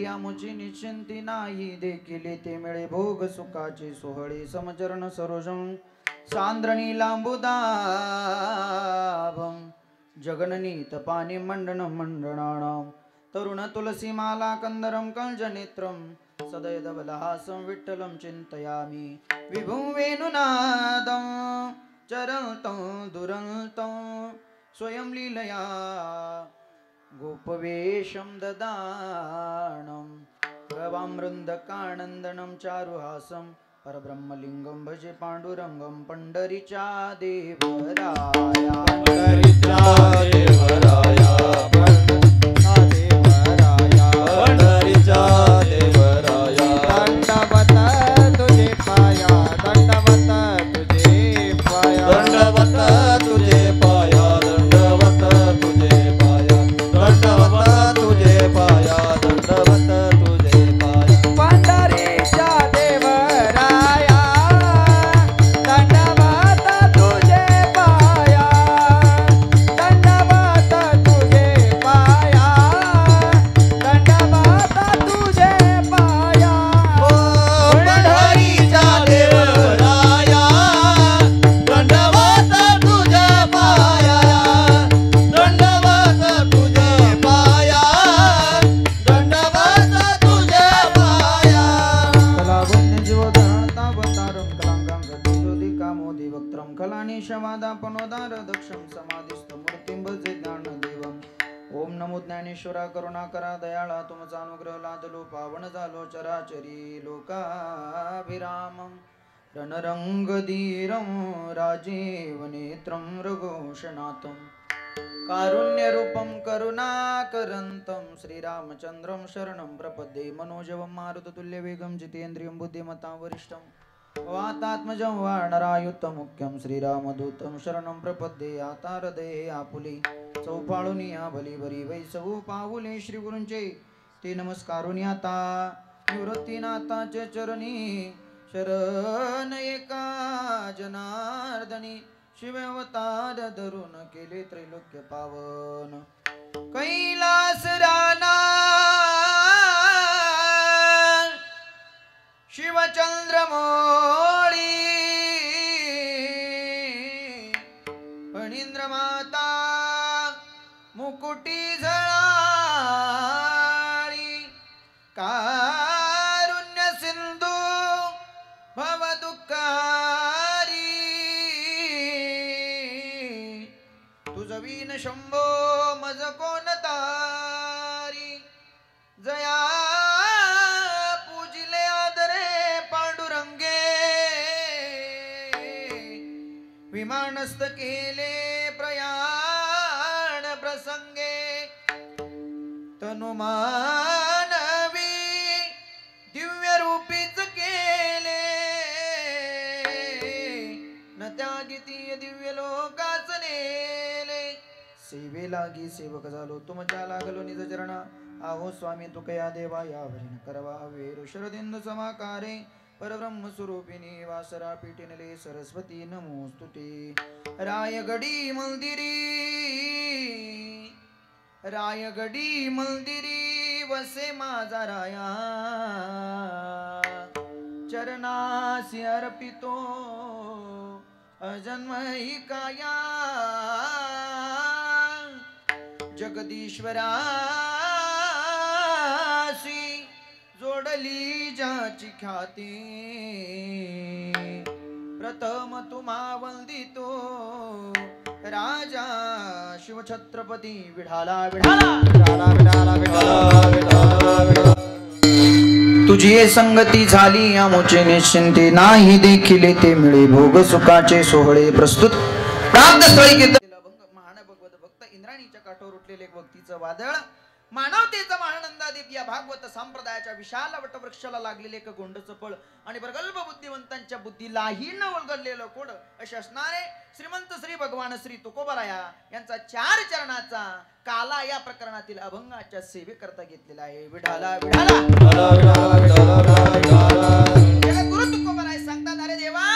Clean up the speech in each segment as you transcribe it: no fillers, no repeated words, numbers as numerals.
झाली आमुची निश्चिंती नाही देखील ते मिळे भोग सुखाचे सोहळे समचरण सरोजम सांद्रणी लांबुदाभम जगननीत पाणी मंडन मंडणाणाम तरुण तुलसी माला कंदरम कंजनेत्रम सदयदबलहासं विठ्ठलं चिन्तयामि विभुं वेणुनादं चरन्तं दुरन्तं स्वयं लीलया गोपवेशं ददानं प्रवामृन्दकानन्दनं चारुहासं परब्रह्मलिङ्गं भजे पाण्डुरङ्गं पंढरीच्या देवराया पंढरीच्या देवराया ओम नमो ज्ञानेश्वरा करुणाकरा दयाळा तुमचा अनुग्रह लादलो पावन झालो चराचरी लोकाभिरामं रणरंगधीरं राजीव नेत्रं रघुशनाथं कारुण्यरूपं करुणाकरन्तं श्रीरामचन्द्रं शरणं प्रपद्ये मनोजवं मारुततुल्यवेगं जितेन्द्रियं बुद्धिमतां वरिष्ठं वातात्मजं वानरायुक्तमुख्यं श्रीरामदूतं शरणं प्रपद्ये आता हृदये आपुले चौपाळूनी या भली भरी वैसवू पाऊले श्री गुरूंचे ते नमस्कारुनी आता निवृत्तीनाथाचे चरणी शरण एका जनार्दनी शिवअवतार धरून केले त्रैलोक्य पावन कैलास राना शिवचंद्रमौळी फणींद्र माता मुकुटी झळाळी कारुण्य सिंधू भवदुःखारी तुझ वीन शंभो मज कोण तारी जया पूजिले आदरे पांडुरंगे विमानस्थ केले प्रयाण प्रसंगे तनुमानवी दिव्य रूपीच केले न त्यागिती दिव्य लोकाच नेले सेवे लागी सेवक झालो तुमच्या लागलो निज चरणा आहो स्वामी तुकया देवा यावरी न करवा वेरु शरदिंदु समाकारे परब्रह्म स्वरूपिणी वासरा पीठिनले सरस्वती नमोस्तुते रायगडी मंदिरी वसे माझा राया चरणासी अर्पितो अजन्मही काया जगदीश्वरासी जोडली ज्याची ख्याती प्रथम तुम्हा वंदितो राजा शिवछत्रपती विठाला विठाला विठाला विठाला विठाला तुझी संगती झाली आमुचे निश्चिंती नाही देखील ते मिळे भोग सुखाचे सोहळे प्रस्तुत प्राप्त स्थळी महान भगवत भक्त इंद्राणीच्या काठावर उठलेले भक्तीचं वादळ मानवतेचा महानंदादीप या भागवत संप्रदायाच्या विशाल वटवृक्षाला लागलेले एक गोंडचं फळ आणि प्रगल्भ बुद्धिवंतांच्या बुद्धीलाही न वळगलेलं कोड असे असणारे श्रीमंत श्री भगवान श्री तुकोबराया यांचा 4 चरणाचा काला या प्रकरणातील अभंगाच्या सेवेकरता घेतलेला आहे विठाला विठाला गुरु तुकोबराय सांगतात अरे देवा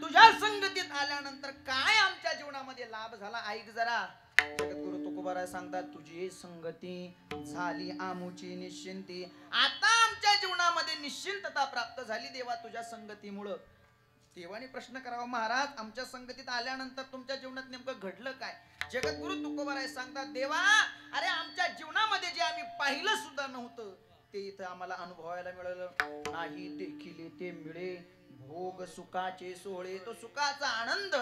तुझ्या संगतीत आल्यानंतर काय आमच्या जीवनामध्ये लाभ झाला ऐक जरा जगद्गुरु तुकोबाराय सांगतात तुझी संगती झाली आमुची निश्चिंती. आता आमच्या जीवनामध्ये निश्चिंतता प्राप्त झाली देवा तुझ्या संगतीमुळं. देवाने प्रश्न करावा महाराज आमच्या संगतीत आल्यानंतर तुमच्या जीवनात नेमकं घडलं काय. जगद्गुरु तुकोबाराय सांगतात देवा अरे आमच्या जीवनामध्ये जे आम्ही पाहिलं सुद्धा नव्हतं ते इथं आम्हाला अनुभवायला मिळालं. नाही देखील ते मिळे भोग सुखाचे सोहळे. तो सुखाचा आनंद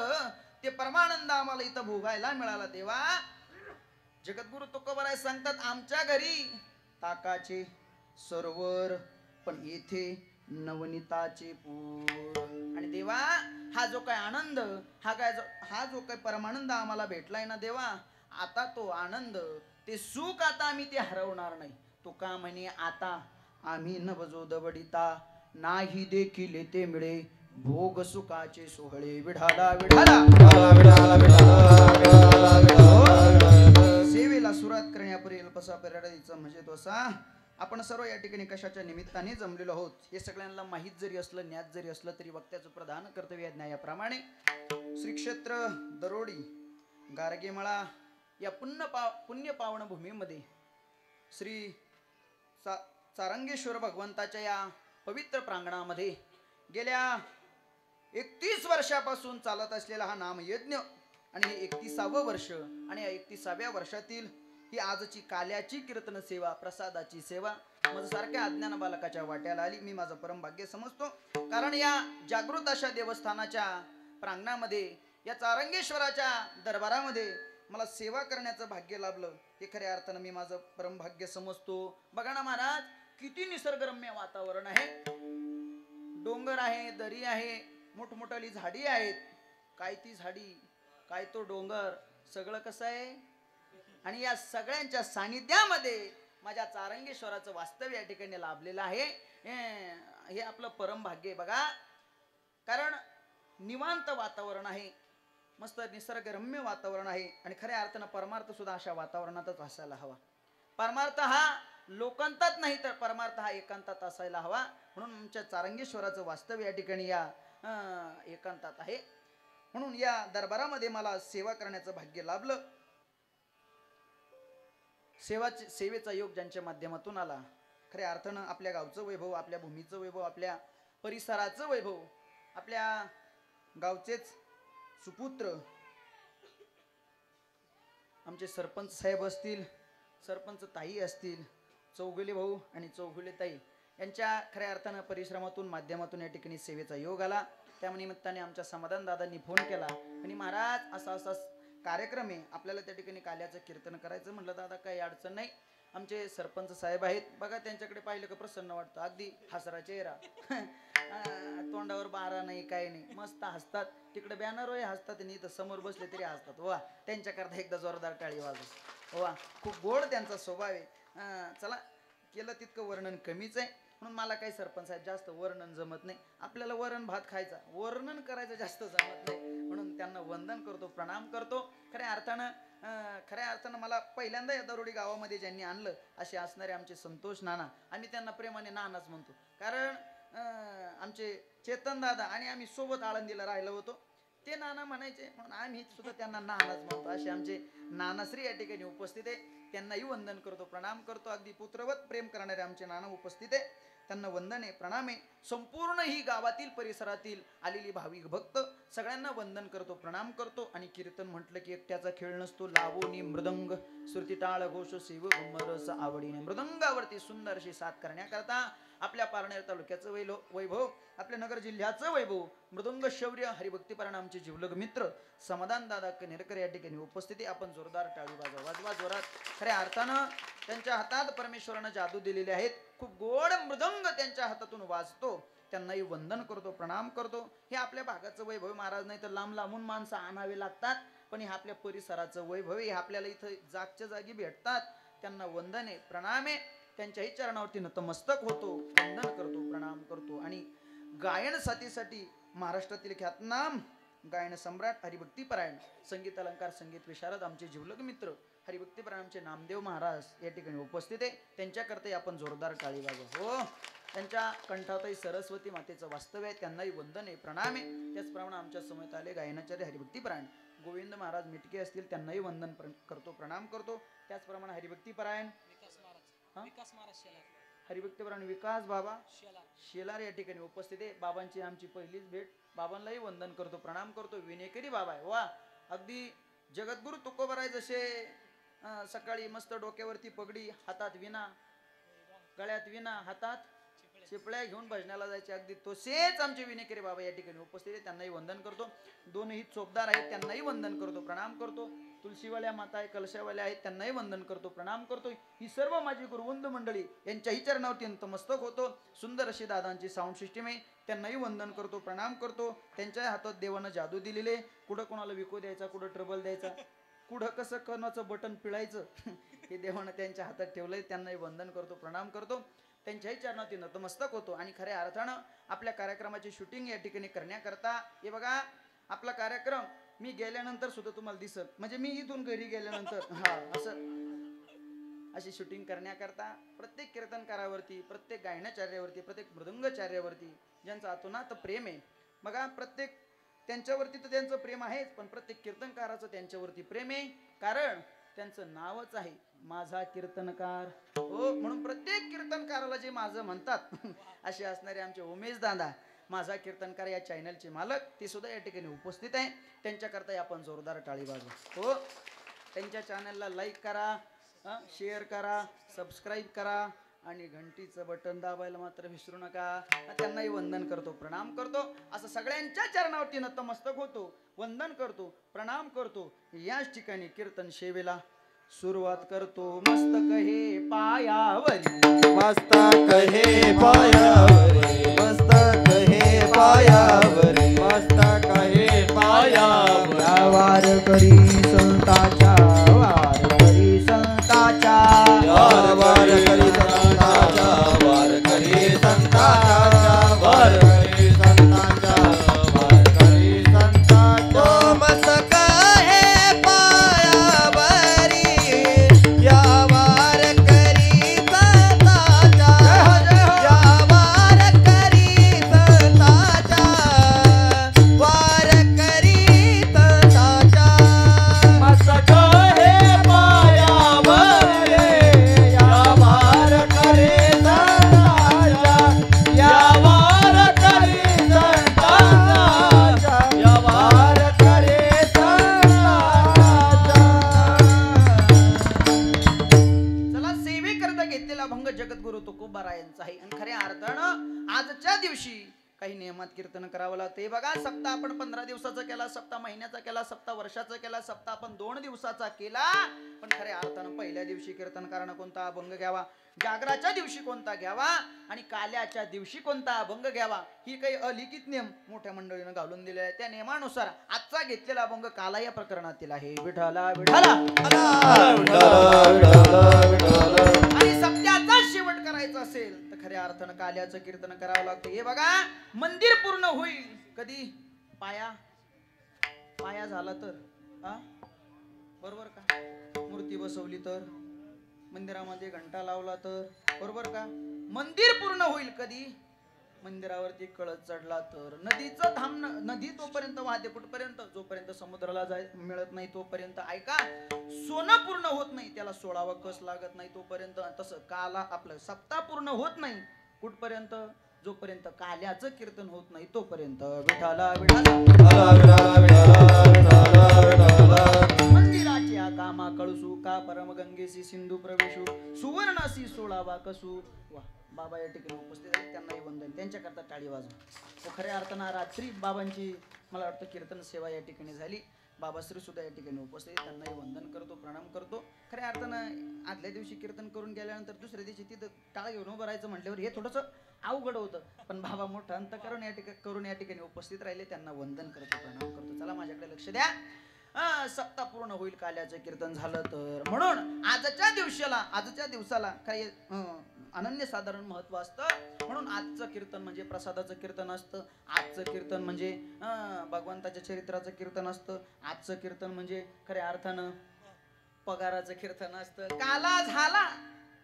ते परमानंद आम्हाला इथं भोगायला मिळाला देवा. जगद्गुरु तुकोबाराय सांगतात आमच्या घरी ताकाचे सरोवर पण येथे नवनीताचे पूर. आणि देवा हा जो काय आनंद हा जो काय परमानंद आम्हाला भेटलाय ना देवा आता तो आनंद ते सुख आता आम्ही ते हरवणार नाही. तो का म्हणे आता आम्ही नवजो दवडिता नाही देखील ते मिळे भोग सुखाचे सोहळे. विढाला विढाला सेवेला सुरुवात करण्यापूर्वी अल्पसा पेराडीचा म्हणजे तो असा आपण सर्व या ठिकाणी कशाच्या निमित्ताने जमलेलो आहोत हे सगळ्यांना माहीत जरी असलं ज्ञात जरी असलं तरी वक्त्याचं प्रधान कर्तव्य न्यायाप्रमाणे श्री क्षेत्र दरोडी गारगेमळा या पुण्य पावन भूमीमध्ये श्री चारंगेश्वर भगवंताच्या या पवित्र प्रांगणामध्ये गेल्या 31 वर्षापासून चालत असलेला हा नामयज्ञ आणि हे 31वे वर्ष आणि या 31व्या वर्षातील ही आजची काल्याची कीर्तन सेवा प्रसादाची सेवा माझं सारख्या अज्ञान बालकाच्या वाट्याला आली. मी माझं परम भाग्य समजतो कारण या जागृत अशा देवस्थानाच्या प्रांगणामध्ये या चारंगेश्वराच्या दरबारामध्ये मला सेवा करण्याचं भाग्य लाभलं हे खऱ्या अर्थानं मी माझं परम भाग्य समजतो. बघा ना महाराज किती निसर्गरम्य वातावरण आहे. डोंगर आहे दरी आहे मोठमोठाली झाडी आहेत. काय ती झाडी काय तो डोंगर सगळं कसं आहे आणि या सगळ्यांच्या सानिध्यामध्ये माझ्या चारंगेश्वराचं वास्तव्य या ठिकाणी लाभलेलं आहे. हे आपलं परम भाग्य आहे बघा. कारण निवांत वातावरण आहे मस्त निसर्गरम्य वातावरण आहे आणि खऱ्या अर्थानं परमार्थ सुद्धा अशा वातावरणातच असायला हवा. परमार्थ हा लोकांतात नाही तर परमार्थ हा एकांतात असायला हवा. म्हणून आमच्या चारंगेश्वराचं वास्तव्य या ठिकाणी या एकांतात आहे. म्हणून या दरबारामध्ये मला सेवा करण्याचं भाग्य लाभलं. सेवेचा योग ज्यांच्या माध्यमातून आला खऱ्या अर्थानं आपल्या गावचं वैभव आपल्या भूमीचं वैभव आपल्या परिसराचं वैभव आपल्या गावचेच सुपुत्र आमचे सरपंच साहेब असतील सरपंच ताई असतील चौगुले भाऊ आणि चौगुले ताई यांच्या खऱ्या अर्थानं परिश्रमातून माध्यमातून या ठिकाणी सेवेचा योग आला. त्या निमित्ताने आमच्या समाधान दादांनी फोन केला आणि महाराज असा असा कार्यक्रम आहे आपल्याला त्या ठिकाणी काल्याचं कीर्तन करायचं. म्हटलं दादा काही अडचण नाही. आमचे सरपंच साहेब आहेत बघा त्यांच्याकडे पाहिलं का प्रसन्न वाटतं. अगदी हसरा चेहरा तोंडावर बारा नाही काही नाही मस्त हसतात. तिकडे बॅनरवर हसतात आणि इथं समोर बसले तरी हसतात. वा त्यांच्याकरता एकदा जोरदार टाळी वाजव. वा खूप गोड त्यांचा स्वभाव आहे. चला केलं तितकं वर्णन कमीच आहे म्हणून मला काही सरपंच साहेब जास्त वर्णन जमत नाही. आपल्याला वरण भात खायचा वर्णन करायचं जास्त जमत नाही म्हणून त्यांना वंदन करतो प्रणाम करतो. खऱ्या अर्थानं मला पहिल्यांदा या दरोडी गावामध्ये ज्यांनी आणलं असे असणारे आमचे संतोष नाना आम्ही त्यांना प्रेमाने नानाच म्हणतो. कारण आमचे चेतन दादा आणि आम्ही सोबत आळंदीला राहिलो होतो ते नाना म्हणायचे म्हणून आम्ही सुद्धा त्यांना नानाच म्हणतो. असे आमचे नानाश्री या ठिकाणी उपस्थित आहे. त्यांनाही वंदन करतो प्रणाम करतो. अगदी पुत्रवत प्रेम करणारे आमचे नाना उपस्थित आहे. त्यांना वंदन आहे प्रणाम आहे. संपूर्ण ही गावातील परिसरातील आलेली भाविक भक्त सगळ्यांना वंदन करतो प्रणाम करतो. आणि कीर्तन म्हटलं की एकट्याचा खेळ नसतो. लावणी मृदंग श्रुती टाळ घोष सेव रस आवडीने मृदंगावरती सुंदरशी साथ करण्याकरता आपल्या पारनेर तालुक्याचं वैभव आपल्या नगर जिल्ह्याचं वैभव मृदंग शौर्य हरिभक्तीपरायण आमचे जीवलग मित्र समाधान दादा कनेरकर या ठिकाणी उपस्थिती. आपण जोरदार टाळी वाजवा जोरात. खऱ्या अर्थानं त्यांच्या हातात परमेश्वरानं जादू दिलेले आहेत. खूप गोड मृदंग त्यांच्या हातातून वाजतो. त्यांनाही वंदन करतो प्रणाम करतो. हे आपल्या भागाचं वैभव महाराज नाही तर लांब लांबून माणसं आणावे लागतात पण हे आपल्या परिसराचं वैभव हे आपल्याला इथं जागच्या जागी भेटतात. त्यांना वंदन आहे प्रणाम आहे. त्यांच्याही चरणावरती नतमस्तक होतो वंदन करतो प्रणाम करतो. आणि गायन साथीसाठी महाराष्ट्रातील ख्यातनाम गायन सम्राट हरिभक्तीपरायण संगीत अलंकार संगीत विशारद आमचे जीवलग मित्र हरिभक्तीपरायण आमचे नामदेव महाराज या ठिकाणी उपस्थित आहे. त्यांच्याकरता आपण जोरदार टाळी वाजवा. हो त्यांच्या कंठातही सरस्वती मातेचं वास्तव्य आहे. त्यांनाही वंदन आहे प्रणाम आहे. त्याचप्रमाणे आमच्या समोर आले गायनाचार्य हरिभक्तीपरायण गोविंद महाराज मिटके असतील त्यांनाही वंदन करतो, प्रणाम करतो. त्याचप्रमाणे हरिभक्ती परायण हरिभक्तीपरायण विकास बाबा शेलार या ठिकाणी उपस्थित आहे. बाबांची आमची पहिलीच भेट, बाबांनाही वंदन करतो, प्रणाम करतो. विनेकरी बाबा आहे वा, अगदी जगद्गुरु तुकोबराय जसे सकाळी मस्त डोक्यावरती पगडी, हातात विना, गळ्यात विना, हातात चिपळ्या घेऊन भजनाला जायचे, अगदी तसेच आमचे विनेकरी बाबा या ठिकाणी उपस्थित आहे. त्यांनाही वंदन करतो. दोनही चोपदार आहेत, त्यांनाही वंदन करतो, प्रणाम करतो. तुलसीवाल्या माता आहे, कलशावाल्या आहेत, त्यांनाही वंदन करतो, प्रणाम करतो. ही सर्व माझी गुरुवंद मंडळी यांच्याही चरणावरती नतमस्तक होतो. सुंदर अशी दादांची साऊंड सिस्टीम आहे, त्यांनाही वंदन करतो, प्रणाम करतो. त्यांच्या हातात देवानं जादू दिलेले, कुठं कोणाला विको द्यायचा, कुठं ट्रबल द्यायचा, कुठं कसं कोणाचं बटन पिळायचं हे देवानं त्यांच्या हातात ठेवलंय. त्यांनाही वंदन करतो, प्रणाम करतो. त्यांच्याही चरणावरती नतमस्तक होतो. आणि खऱ्या अर्थानं आपल्या कार्यक्रमाची शूटिंग या ठिकाणी करण्याकरता, हे बघा आपला कार्यक्रम मी गेल्यानंतर सुद्धा तुम्हाला दिसत, म्हणजे मी इथून घरी गेल्यानंतर अशी शूटिंग करण्याकरता प्रत्येक कीर्तनकारावरती, प्रत्येक गायनाचार्यावरती, प्रत्येक मृदंगाचार्यावरती ज्यांचं अतोनात प्रेम आहे बघा, प्रत्येक त्यांच्यावरती तर त्यांचं प्रेम आहेच, पण प्रत्येक कीर्तनकाराचं त्यांच्यावरती प्रेम आहे, कारण त्यांचं नावच आहे माझा कीर्तनकार. हो, म्हणून प्रत्येक कीर्तनकाराला जे माझं म्हणतात असे असणारे आमचे उमेश दादा माझा कीर्तनकार या चॅनलचे मालक, ते सुद्धा या ठिकाणी उपस्थित आहे. त्यांच्याकरता आपण जोरदार टाळी वाजवू. हो, त्यांच्या चॅनलला लाईक करा, शेअर करा, सबस्क्राईब करा आणि घंटीचं बटन दाबायला मात्र विसरू नका. त्यांनाही वंदन करतो, प्रणाम करतो. असं सगळ्यांच्या चरणावरती नतमस्तक होतो, वंदन करतो, प्रणाम करतो. याच ठिकाणी कीर्तन सेवेला सुरुवात करतो. मस्तक हे पायावरी, मस्तक हे पायावरी, मस्तक हे पायावरी, मस्तक हे पायावरी. वार करी संताच्या, वार करी संताच्या, वार करी संताच्या, वार करी संताच्या, वार करी संताच्या, वार करी संताच्या. मस्तक हे पायावरी, या वार करी संताच्या, या वार करी संताच्या, वार करी संताच्या. मस्तक हे पायावरी, या वार करी संताच्या, या वार करी संताच्या, या वार करी संताच्या. चला, सेवेकरता घेतलेला भंग जगद्गुरु तुकोबाराय यांचा आहे. आणि खऱ्या अर्थानं आजच्या दिवशी काही नियमात कीर्तन करावं लागतं. बघा, सप्ताह आपण 15 दिवसाचा केला, सप्ताह महिन्याचा केला, सप्ताह वर्षाचा केला, सप्ताह आपण 2 दिवसाचा केला, पण खऱ्या अर्थानं पहिल्या दिवशी कीर्तनकारानं कोणता अभंग घ्यावा, जागराच्या दिवशी कोणता घ्यावा आणि काल्याच्या दिवशी कोणता अभंग घ्यावा, ही काही अलिखित नियम मोठ्या मंडळीनं घालून दिलेला आहे. त्या नियमानुसार आजचा घेतलेला अभंग काला या प्रकरणातील आहे. विठाला विठाला, आणि सप्त्याचा शेवट करायचा असेल तर खऱ्या अर्थानं काल्याचं कीर्तन करावं लागतं. हे बघा, मंदिर पूर्ण होईल कधी, पाया झाला तर, बरोबर का, मूर्ती बसवली तर, मंदिरामध्ये घंटा लावला तर, बरोबर का, मंदिर पूर्ण होईल कधी, मंदिरावरती कळस चढला तर, नदीचं थांबणं, नदी तोपर्यंत वाहते कुठपर्यंत, जोपर्यंत समुद्राला जाय मिळत नाही तोपर्यंत. ऐका, सोनं पूर्ण होत नाही त्याला 16वा कस लागत नाही तोपर्यंत. तसं काला आपलं सप्ताह पूर्ण होत नाही कुठपर्यंत, जोपर्यंत काल्याचं कीर्तन होत नाही तोपर्यंत. विठाला मंदिराच्या कामा कळसू का परमगंगेशी सिंधू प्रवेशू, सुवर्णासी 16वा कसू. वा, बाबा या ठिकाणी उपस्थित आहेत, त्यांनाही वंदन. त्यांच्याकरता टाळी वाजवा. खऱ्या अर्थानं रात्री बाबांची मला वाटतं कीर्तन सेवा या ठिकाणी झाली. बाबाश्री सुद्धा या ठिकाणी उपस्थित, त्यांनाही वंदन करतो, प्रणाम करतो. खऱ्या अर्थानं आदल्या दिवशी कीर्तन करून गेल्यानंतर दुसऱ्या दिवशी तिथं टाळ घेऊन उभं राहायचं म्हटल्यावर हे थोडंसं अवघड होतं, पण बाबा मोठं अंत करून या ठिकाणी उपस्थित राहिले, त्यांना वंदन करतो, प्रणाम करतो. चला, माझ्याकडे लक्ष द्या. सप्ताह पूर्ण होईल काल्याचं कीर्तन झालं तर. म्हणून आजच्या दिवसाला काही अनन्यसाधारण महत्व असतं. म्हणून आजचं कीर्तन म्हणजे प्रसादाचं कीर्तन असतं. आजचं कीर्तन म्हणजे भगवंताच्या चरित्राचं कीर्तन असतं. आजचं कीर्तन म्हणजे खऱ्या अर्थानं पगाराचं कीर्तन असतं. काला झाला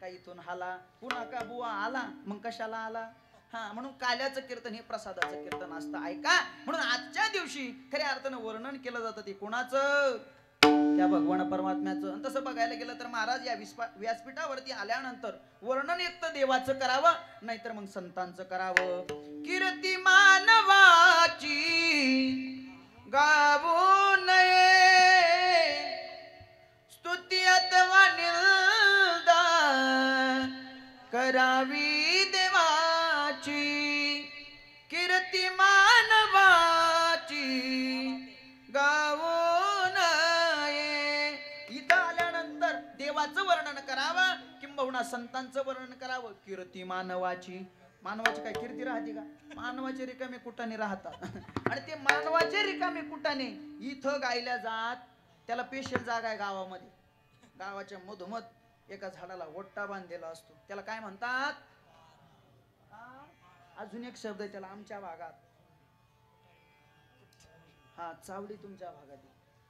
का इथून हाला, पुन्हा का बुवा आला, मग कशाला आला, हा, म्हणून काल्याचं कीर्तन हे प्रसादाचं कीर्तन असतं, ऐका. म्हणून आजच्या दिवशी खऱ्या अर्थानं वर्णन केलं जातं ते कोणाचं? त्या भगवान परमात्म्याचं. आणि तसं बघायला गेलं तर महाराज या व्यासपीठावरती आल्यानंतर वर्णन एक तर देवाचं करावं, नाहीतर मग संतांचं करावं. कीर्ती मानवाची गावू नये, स्तुती अथवा निंदा करावी देवाची. कीर्ती मानवाची गावू नये. इथं आल्यानंतर देवाचं वर्णन करावं किंबहुना संतांचं वर्णन करावं. कीर्ती मानवाची, मानवाची काय कीर्ती राहते का? मानवाचे रिकामे कुटाने राहतात आणि ते मानवाचे रिकामे कुटाने इथं गायल्या जात. त्याला स्पेशल जागा आहे गावामध्ये. गावाच्या मधोमध एका झाडाला ओट्टा बांधलेला असतो, त्याला काय म्हणतात? अजून एक शब्द आहे त्याला आमच्या भागात. हा, चावडी तुमच्या भागात,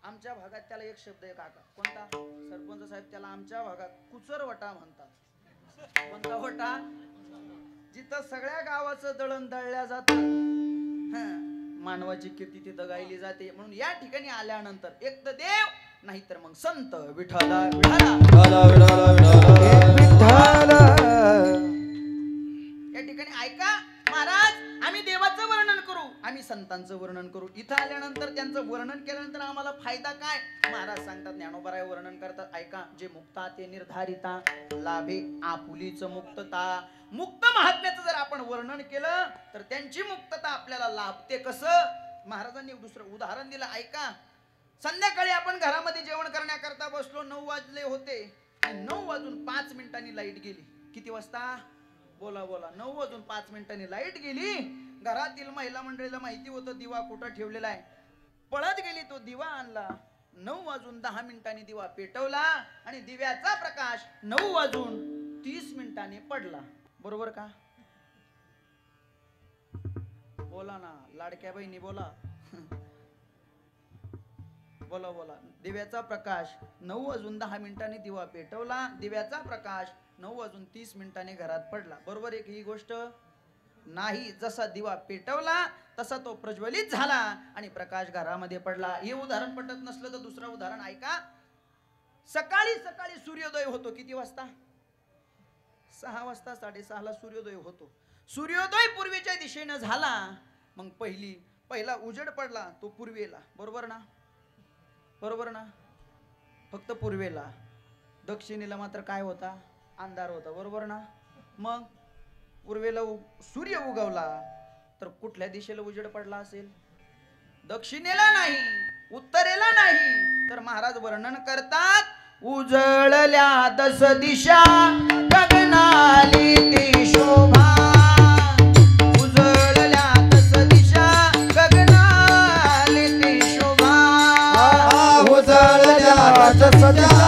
आमच्या भागात त्याला एक शब्द आहे काका. कोणता? सरपंच साहेब, त्याला आमच्या भागात कुचरवटा म्हणतात. कोणता वटा? जिथं सगळ्या गावाचं दळण दळल्या जात, मानवाची कीर्ती तिथं गायली जाते. म्हणून या ठिकाणी आल्यानंतर एक तर देव, नाहीतर मग संत. विठ्ठला विठ्ठला विठ्ठला. या ठिकाणी ऐका महाराज, आम्ही देवाचं वर्णन करू, आम्ही संतांचं वर्णन करू. इथं आल्यानंतर त्यांचं वर्णन केल्यानंतर आम्हाला फायदा काय? महाराज सांगतात, ज्ञानोबराय वर्णन करतात, ऐका. जे मुक्ता ते निर्धारिता, लाभे आपुलीच मुक्तता. मुक्त महात्म्याचं जर आपण वर्णन केलं तर त्यांची मुक्तता आपल्याला लाभते. कसं? महाराजांनी दुसरं उदाहरण दिलं, ऐका. संध्याकाळी आपण घरामध्ये जेवण करण्याकरता बसलो, 9 वाजले होते. 9 वाजून 5 मिनिटांनी लाईट गेली. किती वाजता? बोला बोला. 9 वाजून 5 मिनिटांनी लाईट गेली. घरातील महिला मंडळीला माहिती होतं दिवा कुठं ठेवलेला आहे. पळत गेली, तो दिवा आणला. 9 वाजून 10 मिनिटांनी दिवा पेटवला आणि दिव्याचा प्रकाश 9 वाजून 30 मिनिटांनी पडला. बरोबर का? बोला ना लाडक्या बहिणी, बोला बोला बोला. दिव्याचा प्रकाश 9 वाजून 10 मिनिटांनी दिवा पेटवला, दिव्याचा प्रकाश 9 वाजून 30 मिनिटांनी घरात पडला. बरोबर आहे की ही गोष्ट? नाही. जसा दिवा पेटवला तसा तो प्रज्वलित झाला आणि प्रकाश घरामध्ये पडला. हे उदाहरण पटत नसलं तर दुसरं उदाहरण ऐका. सकाळी सकाळी सूर्योदय होतो. किती वाजता? 6 वाजता, 6:30ला सूर्योदय होतो. सूर्योदय पूर्वेच्या दिशेनं झाला, मग पहिला उजेड पडला तो पूर्वेला. बरोबर ना? बरोबर ना? फक्त पूर्वेला. दक्षिणेला मात्र काय होता? अंधार होता. बरोबर ना? मग पूर्वेला सूर्य उगवला तर कुठल्या दिशेला उजेड पडला असेल? दक्षिणेला नाही, उत्तरेला नाही. तर महाराज वर्णन करतात, उजळल्या 10 दिशा गगनाली ती शोभा. उजळल्या 10 दिशा गगनाली ती शोभा. उजळल्या 10 दिशा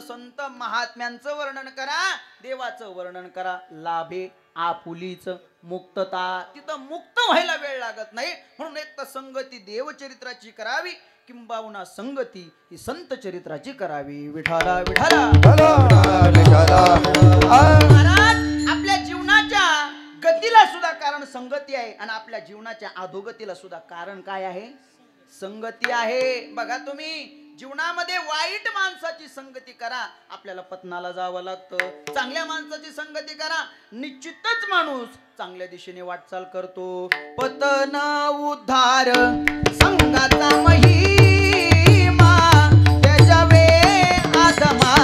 संत महात्म्यांचं वर्णन करा, देवाचं वर्णन करा. लाभे आपुलीच मुक्तता. तिथं मुक्त व्हायला वेळ लागत नाही. म्हणून एक तर संगती देवचरित्राची करावी किंबहुना संगती ही संत चरित्राची करावी. विठाला विठाला. महाराज, आपल्या जीवनाच्या गतीला सुद्धा कारण संगती आहे आणि आपल्या जीवनाच्या अधोगतीला सुद्धा कारण काय आहे? संगती आहे. बघा तुम्ही जीवनामध्ये वाईट माणसाची संगती करा, आपल्याला पतनाला जावं लागतं. चांगल्या माणसाची संगती करा, निश्चितच माणूस चांगल्या दिशेने वाटचाल करतो. पतन उद्धार संगाचा महिमा त्याच्यावे आदमा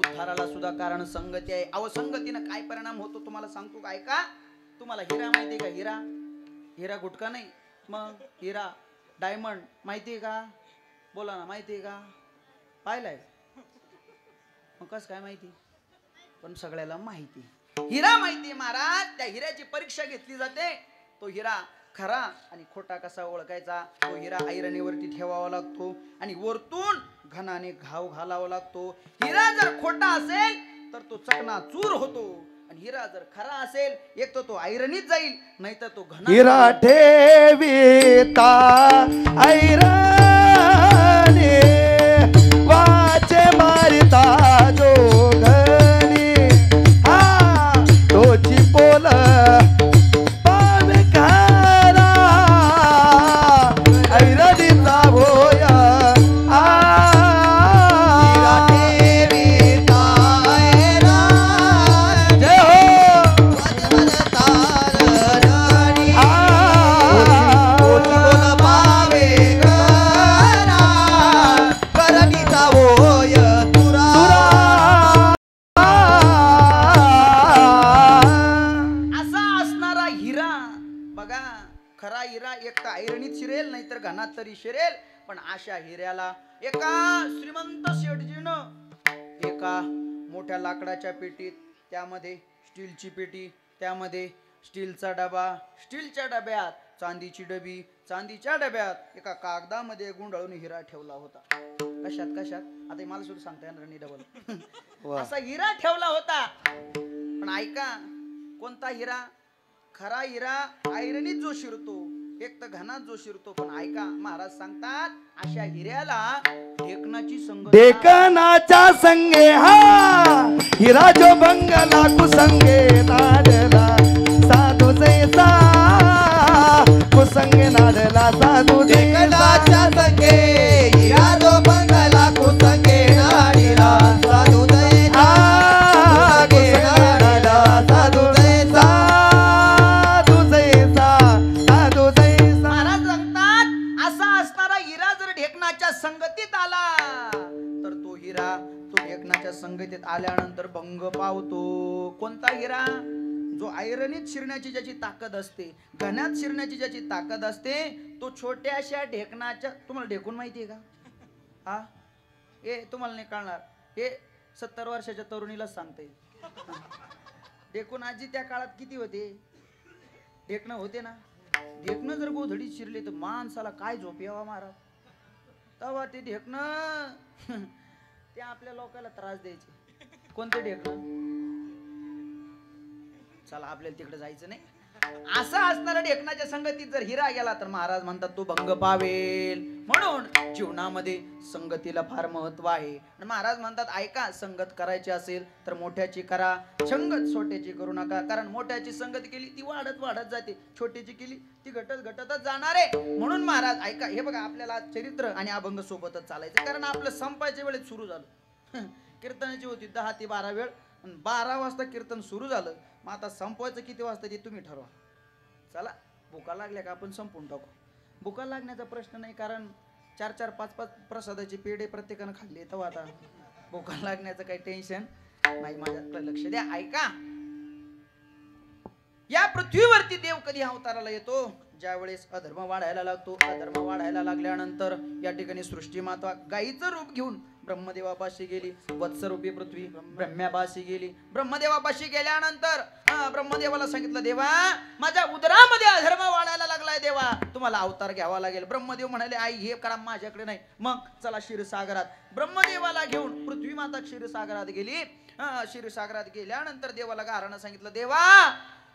उद्धाराला सुद्धा कारण संगती आहे. अहो संगतीनं काय परिणाम होतो तुम्हाला सांगतो का, ऐका. तुम्हाला हिरा माहितीये का? हिरा, हिरा गुटका नाही, मग हिरा डायमंड माहितीये का? बोला ना, माहितीये का? पाहिलाय? मग कस काय माहिती? पण सगळ्याला माहिती हिरा माहिती महाराज. त्या हिऱ्याची परीक्षा घेतली जाते. तो हिरा खरा आणि खोटा कसा ओळखायचा? तो हिरा ऐरणीवरती ठेवावा लागतो आणि वरतून घनाने घाव घालावा लागतो. हिरा जर खोटा असेल तर तो चकनाचूर होतो आणि हिरा जर खरा असेल एक तर तो ऐरणीत जाईल, नाही तर तो घना. हिरा ठेविता ऐराणी वाचे मारिता जोगणी हा तोची पोल पावे खारा ऐरणीचा भोया हिरा ठेविता ऐराणी जय हो खरा हिरा एक तर ऐरणीत शिरेल नाही तर घनात तरी शिरेल. पण अशा हिऱ्याला एका श्रीमंत शेठजीनं एका मोठ्या लाकडाच्या पेटीत, त्यामध्ये स्टीलची पेटी, त्यामध्ये स्टीलचा डबा, स्टीलच्या डब्यात चांदीची डबी, चांदीच्या डब्यात एका कागदामध्ये गुंडाळून हिरा ठेवला होता. कशात कशात आता मला सुद्धा सांगता येणार नाही डबल. असा हिरा ठेवला होता. पण ऐका, कोणता हिरा? खरा हिरा ऐरणीत जो शिरतो, एक तर घनात जो शिरतो. पण ऐका, महाराज सांगतात अशा हिऱ्याला ढेकणाची संग, ढेकणाच्या संगे हा हिरा जो बंगला कुसंगे नाडला साधू जैसा कुसंगे नाडला साधू ढेकणाच्या संगे हिरा जो बंगला कुसंगे नाडला साधू जैसा साधू जैसा संगतीत आला तर तो हिरा तो ढेकणाच्या संगतीत आल्यानंतर भंग पावतो. कोणता हिरा? जो ऐरणीत शिरण्याची ज्याची ताकद असते, घनात शिरण्याची ज्याची ताकद असते, तो छोट्याशा ढेकणाच्या. तुम्हाला ढेकून माहितीये का? हा, हे तुम्हाला नाही कळणार. हे 70 वर्षाच्या तरुणीलाच सांगते. ढेकून आजी त्या काळात किती होते? ढेकणं होते ना. ढेकणं जर गोधडीत शिरले तर माणसाला काय झोप यावा महाराज. तेव्हा ते ढेकणं ते आपल्या लोकांना त्रास द्यायचे. कोणते ढेकणं? चला आपल्याला तिकडे जायचं नाही. असं असणाऱ्या ढेकणाच्या संगतीत जर हिरा गेला तर महाराज म्हणतात तो भंग पावेल. म्हणून जीवनामध्ये संगतीला फार महत्व आहे. आणि महाराज म्हणतात ऐका, संगत करायची असेल तर मोठ्याची करा, संगत छोट्याची करू नका. कारण मोठ्याची संगत केली ती वाढत वाढत जाते, छोट्याची केली ती घटत घटतच जाणार आहे. म्हणून महाराज ऐका, हे बघा आपल्याला चरित्र आणि अभंग सोबतच चालायचं. कारण आपलं संपायच्या वेळेत सुरू झालं. कीर्तनाची होती 10 ते 12 वेळ, 12 वाजता कीर्तन सुरू झालं. मग आता संपवायचं किती वाजता ते तुम्ही ठरवा. चला, भुका लागल्या का आपण संपून टाकू. भुका लागण्याचा प्रश्न नाही, कारण 4-4, 5-5 प्रसादाचे पेढे प्रत्येकानं खाल्ले. तर आता भुका लागण्याचं काही टेन्शन नाही. माझ्याकडे लक्ष द्या, ऐका. या पृथ्वीवरती देव कधी अवताराला येतो? ज्यावेळेस अधर्म वाढायला लागतो. अधर्म वाढायला लागल्यानंतर या ठिकाणी सृष्टी माता गायीचं रूप घेऊन ब्रह्मदेवापाशी गेली. वत्सरूपी पृथ्वी ब्रह्म्यापाशी गेली. ब्रह्मदेवापाशी गेल्यानंतर ब्रह्मदेवाला सांगितलं, देवा माझ्या उदरामध्ये अधर्म वाढायला लागलाय, देवा तुम्हाला अवतार घ्यावा लागेल. ब्रह्मदेव म्हणाले, आई हे करा माझ्याकडे नाही. मग चला क्षीरसागरात. ब्रह्मदेवाला घेऊन पृथ्वी माता क्षीरसागरात गेली. क्षीरसागरात गेल्यानंतर देवाला गारानं सांगितलं, देवा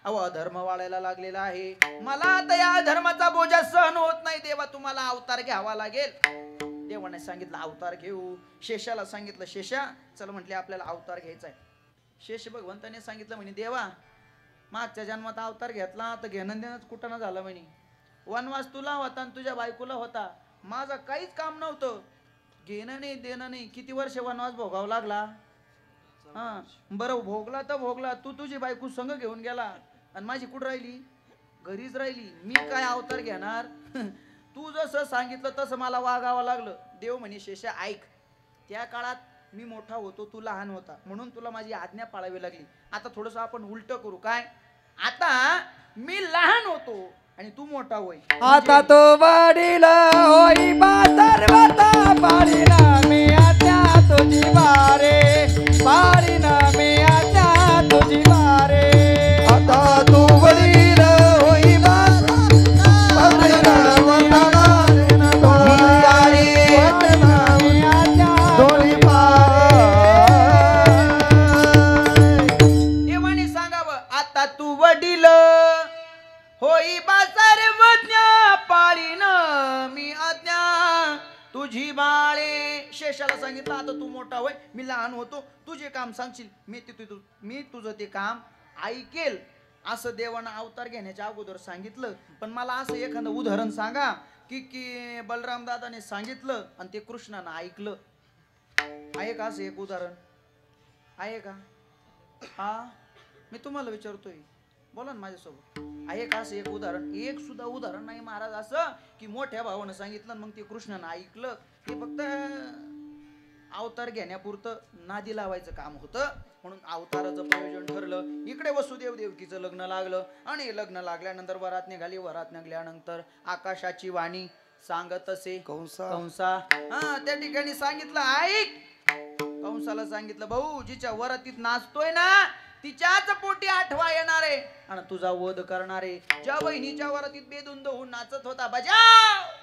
अहो अधर्म वाढायला लागलेला आहे, मला आता या धर्माचा बोजा सहन होत नाही, देवा तुम्हाला अवतार घ्यावा लागेल. देवाने सांगितलं अवतार घेऊ. शेषाला सांगितलं, शेषा चल म्हटले आपल्याला अवतार घ्यायचा आहे. शेष भगवंताने सांगितलं म्हणे, देवा मागच्या जन्मात अवतार घेतला तर घेणं देणंच कुठं झालं म्हणे. वनवास तुला होता आणि तुझ्या बायकोला होता, माझं काहीच काम नव्हतं. घेणं नाही देणं नाही. किती वर्ष वनवास भोगावा लागला. हा बरं, भोगला तर भोगला. तू तुझी बायको संग घेऊन गेला आणि माझी कुठं राहिली? घरीच राहिली. मी काय अवतार घेणार? तू जसं सांगितलं तसं मला वागावं लागलं. देव म्हणे, शेषा ऐक, त्या काळात मी मोठा होतो तू लहान होता म्हणून तुला माझी आज्ञा पाळावी लागली. आता थोडस आपण उलट करू. काय? आता मी लहान होतो आणि तू मोठा होय. आता तो वडील होई बा सर्वता पाळीन मी आज्ञा तुझी वारे पाळीन मी आज्ञा तुझी वारे. आता तू वडील होई बा देवाने सांगावं आता तू वडील होई बा सर्वज्ञ पाळीन मी आज्ञा तुझी बाळे. शेषाला सांगितलं आता तू मोठा होय मी लहान होतो तू जे काम सांगशील मी तुझं ते काम ऐकेल असं देवानं अवतार घेण्याच्या अगोदर सांगितलं. पण मला असं एखादं उदाहरण सांगा की बलराम दादाने सांगितलं आणि ते कृष्णानं ऐकलं. आहे का असं एक उदाहरण? आहे का? हा मी तुम्हाला विचारतोय, बोला ना माझ्यासोबत. आहे का असं एक उदाहरण? एक सुद्धा उदाहरण नाही महाराज असं की मोठ्या भावानं सांगितलं मग ते कृष्णानं ऐकलं. ते फक्त अवतार घेण्यापुरतं नादी लावायचं काम होतं म्हणून अवताराचं प्रयोजन ठरलं. इकडे वसुदेव देवकीचं लग्न लागलं आणि लग्न लागल्यानंतर वरात निघाली. वरात निघाल्यानंतर आकाशाची वाणी सांगत असे कंसा त्या ठिकाणी सांगितलं ऐक. कंसाला सांगितलं भाऊ जिच्या वरातीत नाचतोय ना तिच्याच पोटी आठवा येणार आहे आणि तुझा वध करणार आहे. ज्या बहिणीच्या वरातीत बेधुंद होऊन नाचत होता बजाव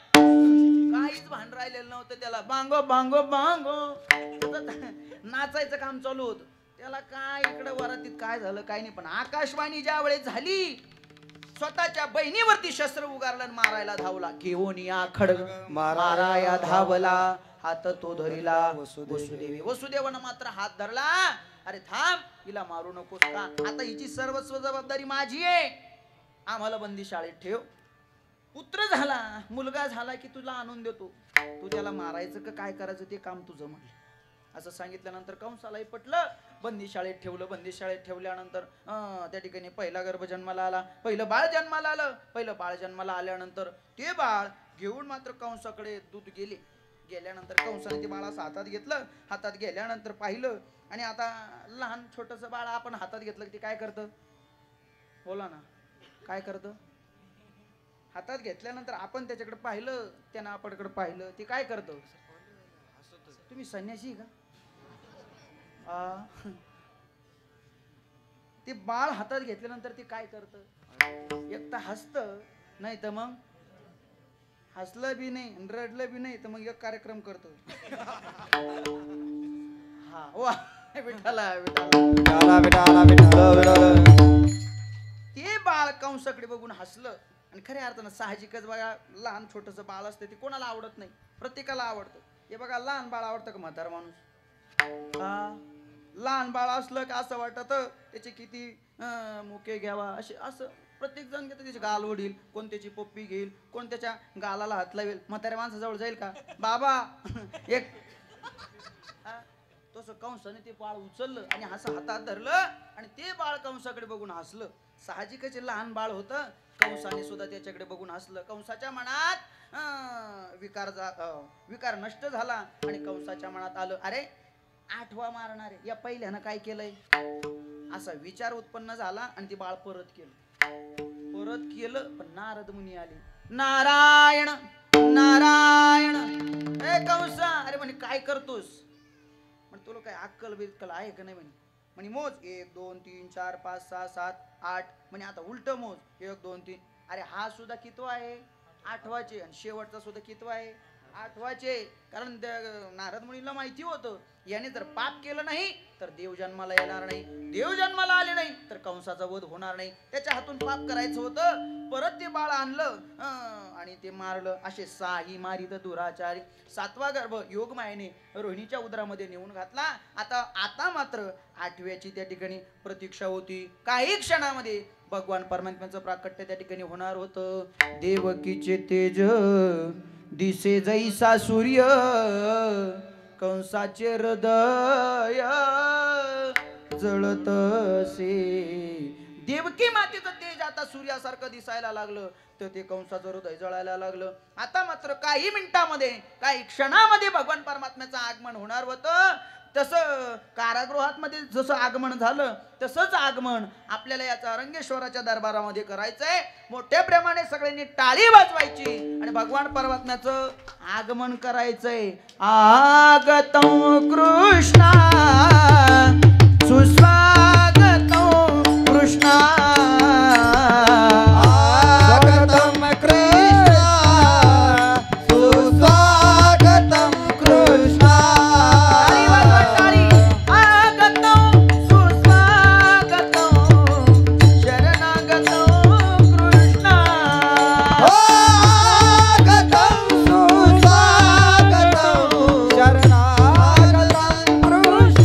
काहीच भान राहिलेलं नव्हतं त्याला. बांगो बांगो बांगो नाचायचं काम चालू होतं त्याला. काय इकडे वरातीत काय झालं काय नाही. पण आकाशवाणी ज्या वेळेस झाली स्वतःच्या बहिणीवरती शस्त्र उगारलं मारायला धावला. घेऊन या खडग माराया धावला हात तो धरिला वसुदेवी. वसुदेवानं मात्र हात धरला. अरे थांब हिला मारू नकोस का? आता हिची सर्वस्व जबाबदारी माझी आहे. आम्हाला बंदी शाळेत ठेव. पुत्र झाला मुलगा झाला की तुला आणून देतो. तू त्याला मारायचं का काय करायचं ते काम तुझं म्हणलं. असं सांगितल्यानंतर कंसालाही पटलं. बंदी शाळेत ठेवलं. बंदी शाळेत ठेवल्यानंतर त्या ठिकाणी पहिला गर्भ जन्माला आला. पहिलं बाळ जन्माला आलं. पहिलं बाळ जन्माला आल्यानंतर ते बाळ घेऊन मात्र कंसाकडे दूध गेले. गेल्यानंतर कंसाने ते बाळाचं हातात घेतलं. हातात गेल्यानंतर पाहिलं आणि आता लहान छोटस बाळ आपण हातात घेतलं की ते काय करतं? बोला ना काय करतं? हातात घेतल्यानंतर आपण त्याच्याकडे पाहिलं त्यानं आपल्याकडे पाहिलं ते काय करतं? तुम्ही संन्यासी का? ते बाळ हातात घेतल्यानंतर ते काय करतं? एक तर हसतं नाही तर मग हसलं बी नाही रडलं बी नाही तर मग एक कार्यक्रम करतो. हा वा विठाला विठाला. ते बाळ कंसाकडे बघून हसलं आणि खऱ्या अर्थानं साहजिकच बघा लहान छोटस बाळ असतं ते कोणाला आवडत नाही. प्रत्येकाला आवडतं. हे बघा लहान बाळ आवडतं का म्हातारा माणूस? लहान बाळ असलं का असं वाटत त्याचे किती मुके घ्यावा असे असं प्रत्येक जण घेतं. त्याची गाल ओढील कोण त्याची पप्पी घेईल कोण त्याच्या गालाला हात लावेल. म्हाताऱ्या माणसाजवळ जाईल का बाबा एक तसं कंसाने ते बाळ उचललं आणि असं हातात धरलं आणि ते बाळ कंसाकडे बघून हसलं. साहजिकच लहान बाळ होतं. कंसाने सुद्धा त्याच्याकडे बघून हसलं. कंसाच्या मनात विकार नष्ट झाला आणि कंसाच्या मनात आलं अरे आठवा मारणारे या पहिल्यानं काय केलंय असा विचार उत्पन्न झाला आणि ते बाळ परत केलं. पण नारद मुनी आले. नारायण नारायण ए कंसा. अरे म्हणे काय करतोस? म्हणे तुला काय अक्कल बिक्कल आहे का नाही? म्हणे मोज 1 2 3 4 5 6 7 8. म्हणे आता उलट मोज 1 2 3. अरे हा सुद्धा कितवा आहे? आठवाचे. आणि शेवटचा सुद्धा कितवा आहे? आठवाचे. कारण नारद मुनीला माहिती होतं याने जर पाप केलं नाही तर देव जन्माला येणार नाही. देव जन्माला आले नाही तर कंसाचा वध होणार नाही. त्याच्या हातून पाप करायचं होतं. परत ते बाळ आणलं आणि ते मारलं. असे 6 मारित दुराचारी. 7वा गर्भ योगमायेने रोहिणीच्या उदरामध्ये नेऊन घातला. आता मात्र 8व्याची त्या ठिकाणी प्रतीक्षा होती. काही क्षणामध्ये भगवान परमात्म्याचं प्राकट्य त्या ठिकाणी होणार होतं. देवकीचे तेज दिसे जैसा सूर्य कंसाचे हृदय जळतसे. देवकी मातेचं तेज आता सूर्यासारखं दिसायला लागलं तर ते कंसाचं हृदय जळायला लागलं. आता मात्र काही मिनिटामध्ये काही क्षणामध्ये भगवान परमात्म्याचं आगमन होणार होतं. तसं कारागृहात मध्ये जसं आगमन झालं तसंच आगमन आपल्याला याचा रंगेश्वराच्या दरबारामध्ये करायचंय. मोठ्या प्रेमाने सगळ्यांनी टाळी वाजवायची आणि भगवान परमात्म्याचं आगमन करायचंय. आगतं कृष्णा सुस्वागतं कृष्णा स्वागतम कृष्णा सुस्वागतम कृष्णा. टाळी वाजवा, टाळी. आगतं सुस्वागतं शरणागतं कृष्णा. स्वागतम सुस्वागतम शरणागतम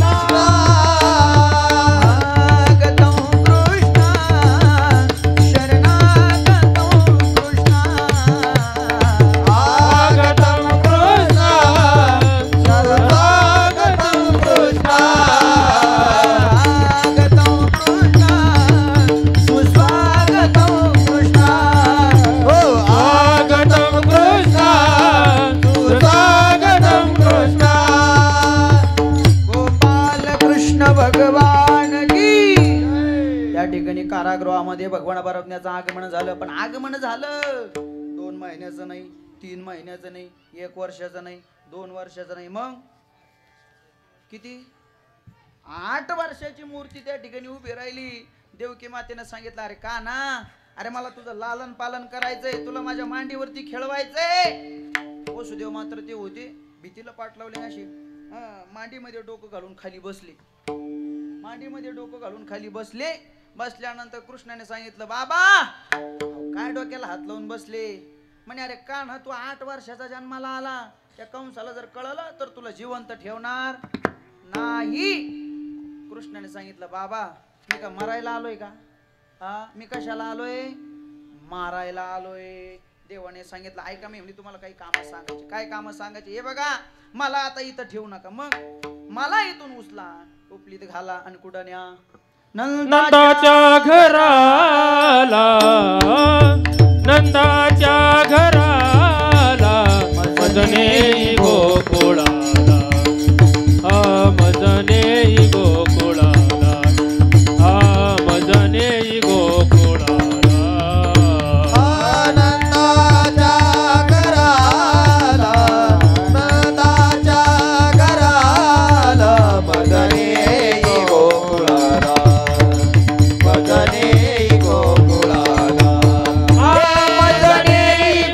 कृष्णा. आगतं कृष्णा शरणागतं कृष्णा. स्वागतम कृष्णा शरणागतम कृष्णा. आगतं कृष्णा सुस्वागतं कृष्णा. हो आगतम कृष्णा सुस्वागतम कृष्णा. गोपाल कृष्ण भगवान की. त्या ठिकाणी कारागृहामध्ये भगवान परमात्म्याचं आगमन झालं. पण आगमन झालं 2 महिन्याचं नाही, 3 महिन्याचं नाही, 1 वर्षाचं नाही, 2 वर्षाचं नाही, मग किती 8 वर्षाची मूर्ती त्या ठिकाणी उभी राहिली. देवकी मातेनं सांगितलं, अरे का ना, अरे मला तुझं लालन पालन करायचंय, तुला माझ्या मांडीवरती खेळवायचंय. वसुदेव मात्र ते होते भीतीला पाठ लावले अशी मांडीमध्ये डोकं घालून खाली बसले. मांडीमध्ये डोकं घालून खाली बसले. बसल्यानंतर कृष्णाने सांगितलं, बाबा अहो, काय डोक्याला हात लावून बसले. म्हणे अरे का ना, तू 8 वर्षाचा जन्माला आला, त्या कंसाला जर कळलं तर तुला जिवंत ठेवणार नाही. कृष्णाने सांगितलं, बाबा मी का मरायला आलोय का? मी कशाला आलोय? मारायला आलोय. देवाने सांगितलं, ऐका मी म्हणजे तुम्हाला काही कामं सांगायची. काय कामं सांगायची? हे बघा, मला आता इथं ठेवू नका, मग मला इथून उचला, टोपलीत घाला आणि कुठं न्या? नंदाच्या घराला, नंदाच्या घराला, मजने गोकुळाला, हा मजने गोकुळाला, हा मजने गोकुळाला. आनंदाच्या घराला, नंदाच्या घराला, मदने गोकुळाला, मदने गोकुळाला, मदने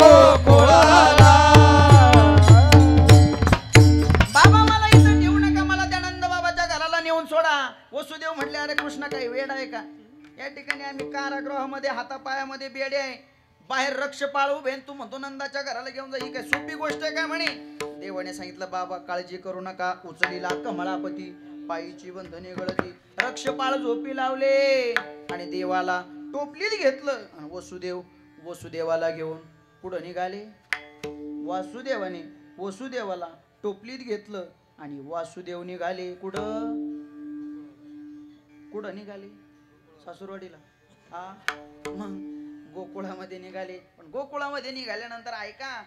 गोकुळाला. बाबा मला इथं ठेवू नका, मला त्या नंद बाबाच्या घराला नेऊन सोडा. वसुदेव म्हटले, अरे कृष्ण काही वेड आहे का? या ठिकाणी आम्ही कारागृहामध्ये हातापायामध्ये बेडे आहे, बाहेर रक्ष पाळू बेन, तू म्हणतो नंदाच्या घराला घेऊन जा, ही काय सोपी गोष्ट आहे काय? म्हणे. देवाने सांगितलं, बाबा काळजी करू नका. उचलीला कमळापती, पायीची बंधने गळती, रक्षपाळ झोपी लावले आणि देवाला टोपलीत घेतलं. आणि वसुदेवाला घेऊन पुढं निघाले. वासुदेवाने वसुदेवाला टोपलीत घेतलं आणि वासुदेव निघाले कुठं? कुठं निघाले? सासूरवाडीला. मग गोकुळामध्ये निघाले. पण गोकुळामध्ये निघाल्यानंतर ऐका,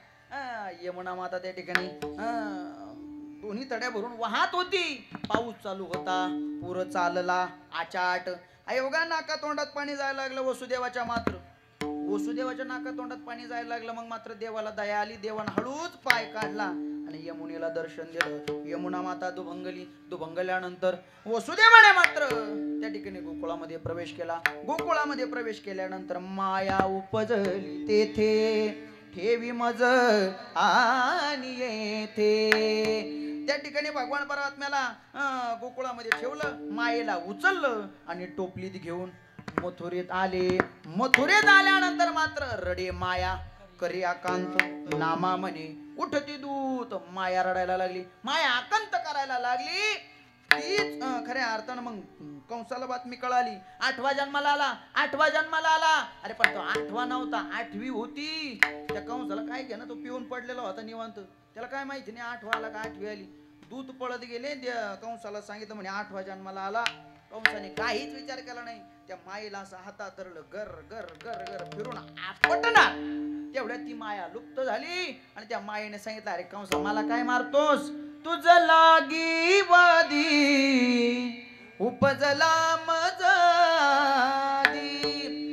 यमुना माता त्या ठिकाणी दोन्ही तड्या भरून वाहत होती. पाऊस चालू होता, पूर चालला आचाट. बघा नाका तोंडात पाणी जायला लागलं वसुदेवाच्या. मात्र वसुदेवाच्या नाका तोंडात पाणी जायला लागलं. मग मात्र देवाला दया आली. देवानं हळूच पाय काढला आणि यमुनेला दर्शन दिलं. यमुना माता दुभंगल्यानंतर वसुदेवाने मात्र त्या ठिकाणी गोकुळामध्ये प्रवेश केला. गोकुळामध्ये प्रवेश केल्यानंतर माया उपजली तेथे, ठेवी मज आणि येथे. त्या ठिकाणी भगवान परमात्म्याला गोकुळामध्ये ठेवलं, मायेला उचललं आणि टोपलीत घेऊन मथुरेत आले. मथुरेत आल्यानंतर मात्र रडे माया, करी आकांत नामा म्हणे, उठती दूत. माया रडायला लागली, माया आकांत करायला लागली. तीच खऱ्या अर्थानं मग कंसाला बातमी कळाली, 8वा जन्माला आला, 8वा जन्माला आला. अरे पण तो 8वा नव्हता, 8वी होती. त्या कंसाला काय घ्या ना, तो पिऊन पडलेला होता निवांत. त्याला काय माहिती नाही 8वा आला का 8वी आली. दूत पळत गेले, त्या कंसाला सांगितलं म्हणे 8वा जन्माला आला. कंसाने काहीच विचार केला नाही. त्या मायेला असं हातात धरलं, गर गर गर गर फिरून आपटणार. तेवढ्यात ती माया लुप्त झाली आणि त्या मायेने सांगितलं, अरे कंसा मला काय मारतोस? तुझ लागी वादी उपजला मजादी.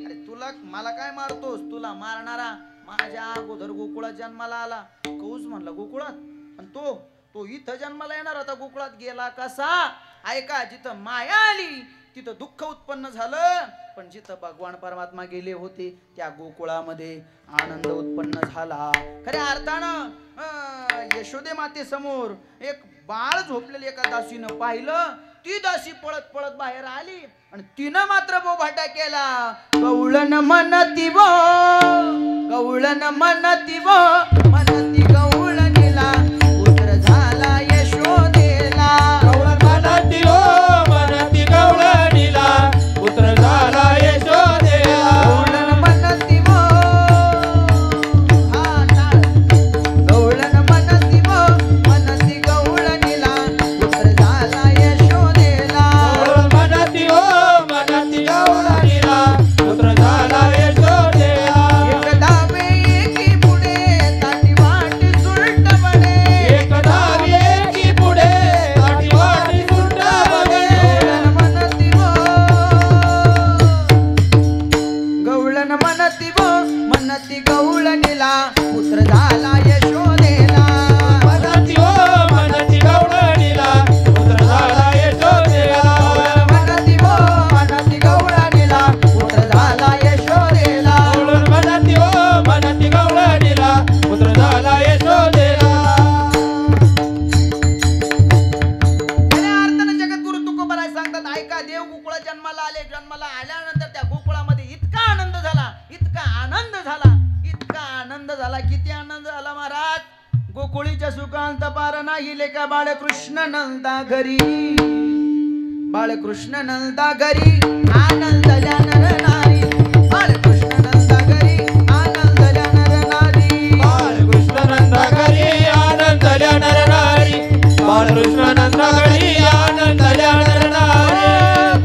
अरे तुला मला काय मारतोस? तुला मारणारा माझ्या अगोदर गोकुळात जन्माला आला. कौस म्हणला गोकुळात, आणि तो इथं जन्माला येणार होता. गोकुळात गेला कसा? ऐका, जिथं माया आली तिथं दुःख उत्पन्न झालं, पण जिथं भगवान परमात्मा गेले होते त्या गोकुळामध्ये आनंद उत्पन्न झाला. खऱ्या अर्थानं यशोदे माते समोर एक बाळ झोपलेलं एका दासीनं पाहिलं. ती दासी पळत पळत बाहेर आली आणि तिनं मात्र बोभाटा केला. गवळण म्हणती वो, गवळण म्हणती वो, म्हणती गवळणीला पुत्र झाला यशोदेला. गवळण म्हणती वो, म्हणती गवळणीला पुत्र झाला यशोदेला. गवळण म्हणती वो, हा टाळ. गवळण म्हणती वो, म्हणती गवळणीला पुत्र झाला यशोदेला. गवळण म्हणती वो, म्हणती गवळणीला पुत्र झाला यशोदेला. एक धावे एकी पुढे ताटी वाटी सुलट बडे. एक धावी एकी पुढे ताटी वाटी सुलट बघे. गवळण म्हणती वो, म्हणती गवळणीला पुत्र झाला यशोदेला. म्हणती वो, म्हणती गवळणीला पुत्र झाला यशोदेला. म्हणती वो, म्हणती गवळणीला पुत्र झाला यशोदेला. गवळण म्हणती वो, म्हणती गवळणीला पुत्र झाला यशोदेला. खऱ्या अर्थानं जगद्गुरु तुकोबाराय सांगतात, ऐका, देव गोकुळात जन्माला आले. जन्माला आल्यानंतर त्या गोकुळामध्ये इतका आनंद झाला, इतका आनंद झाला, इतका आनंद झाला. किती आनंद झाला महाराज? गोकुळीच्या सुखांत पार नाही. लेका बाळकृष्ण नंदा घरी, बाळकृष्ण नंदा घरी आनंदल्या नर नारी. बाळकृष्ण नंदा घरी आनंदल्या नर नारी. बाळकृष्ण नंदाघरी आनंदल्या नरनारी. बाळकृष्ण नंदाघरी आनंदल्या नरनारी.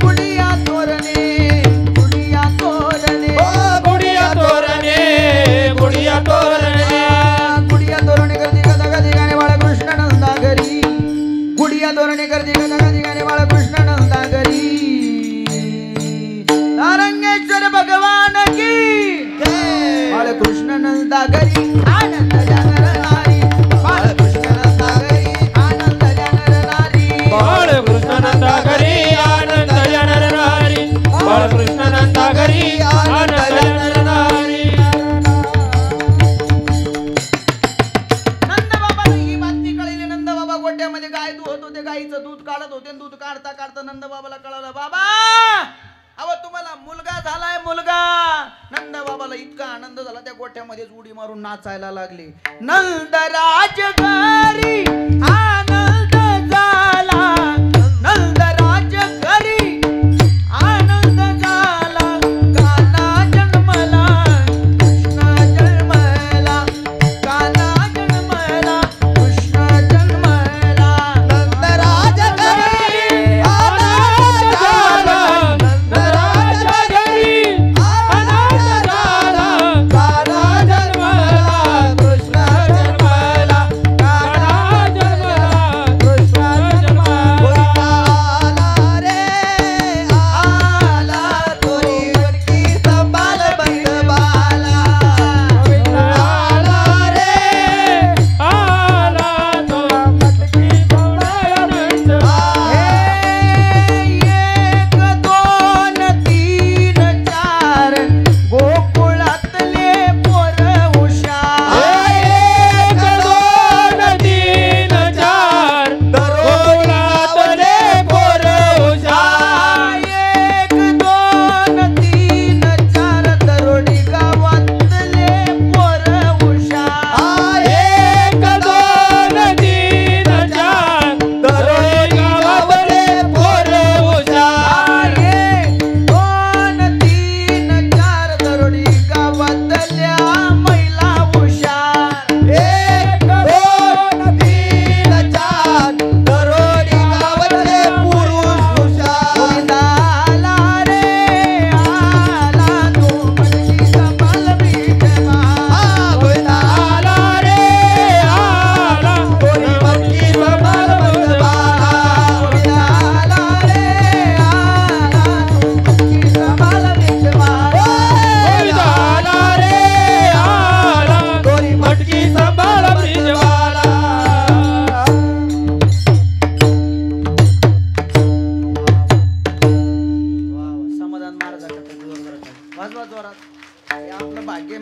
गुडिया तोरणे, गुडिया तोरणे, ओ गुडिया तोरणे, गुडिया तोरणे. गुडिया तोरणे करते कथा कधी गाणे बाळकृष्ण नंदा घरी. गुडिया तोरणे करते कथा कधी गाणे बाळकृष्ण नंदा घरी. तारंगेश्वर भगवान की बाळकृष्ण नंदा घरी आनंदल्या नर नारी. बाळकृष्ण नंदा घरी आनंदल्या नर नारी. बाळकृष्ण नंदाघरी आनंदल्या नरनारी. बाळकृष्ण नंदाघरी आनंदल्या नरनारी. नंदबाबाला ही बातमी कळली. नंदबाबा गोट्यामध्ये गाय दुहत होते, गाईचं दूध काढत होते. दूध काढता काढता नंदबाबाला कळलं, बाबा अहो तुम्हाला मुलगा झालाय, मुलगा. नंदबाबाला इतका आनंद झाला, त्या गोठ्यामध्येच उडी मारून नाचायला लागले. नंदराज घरी आनंद झाला, नंदराज घरी आनंद झाला. काना जन्मला, कृष्ण जन्मला. काना जन्मला, कृष्ण जन्मला. नंदराज घरी आनंद झाला. नंदराजाघरी आनंद झाला. काना जन्मला, कृष्ण जन्मला. काना जन्मला,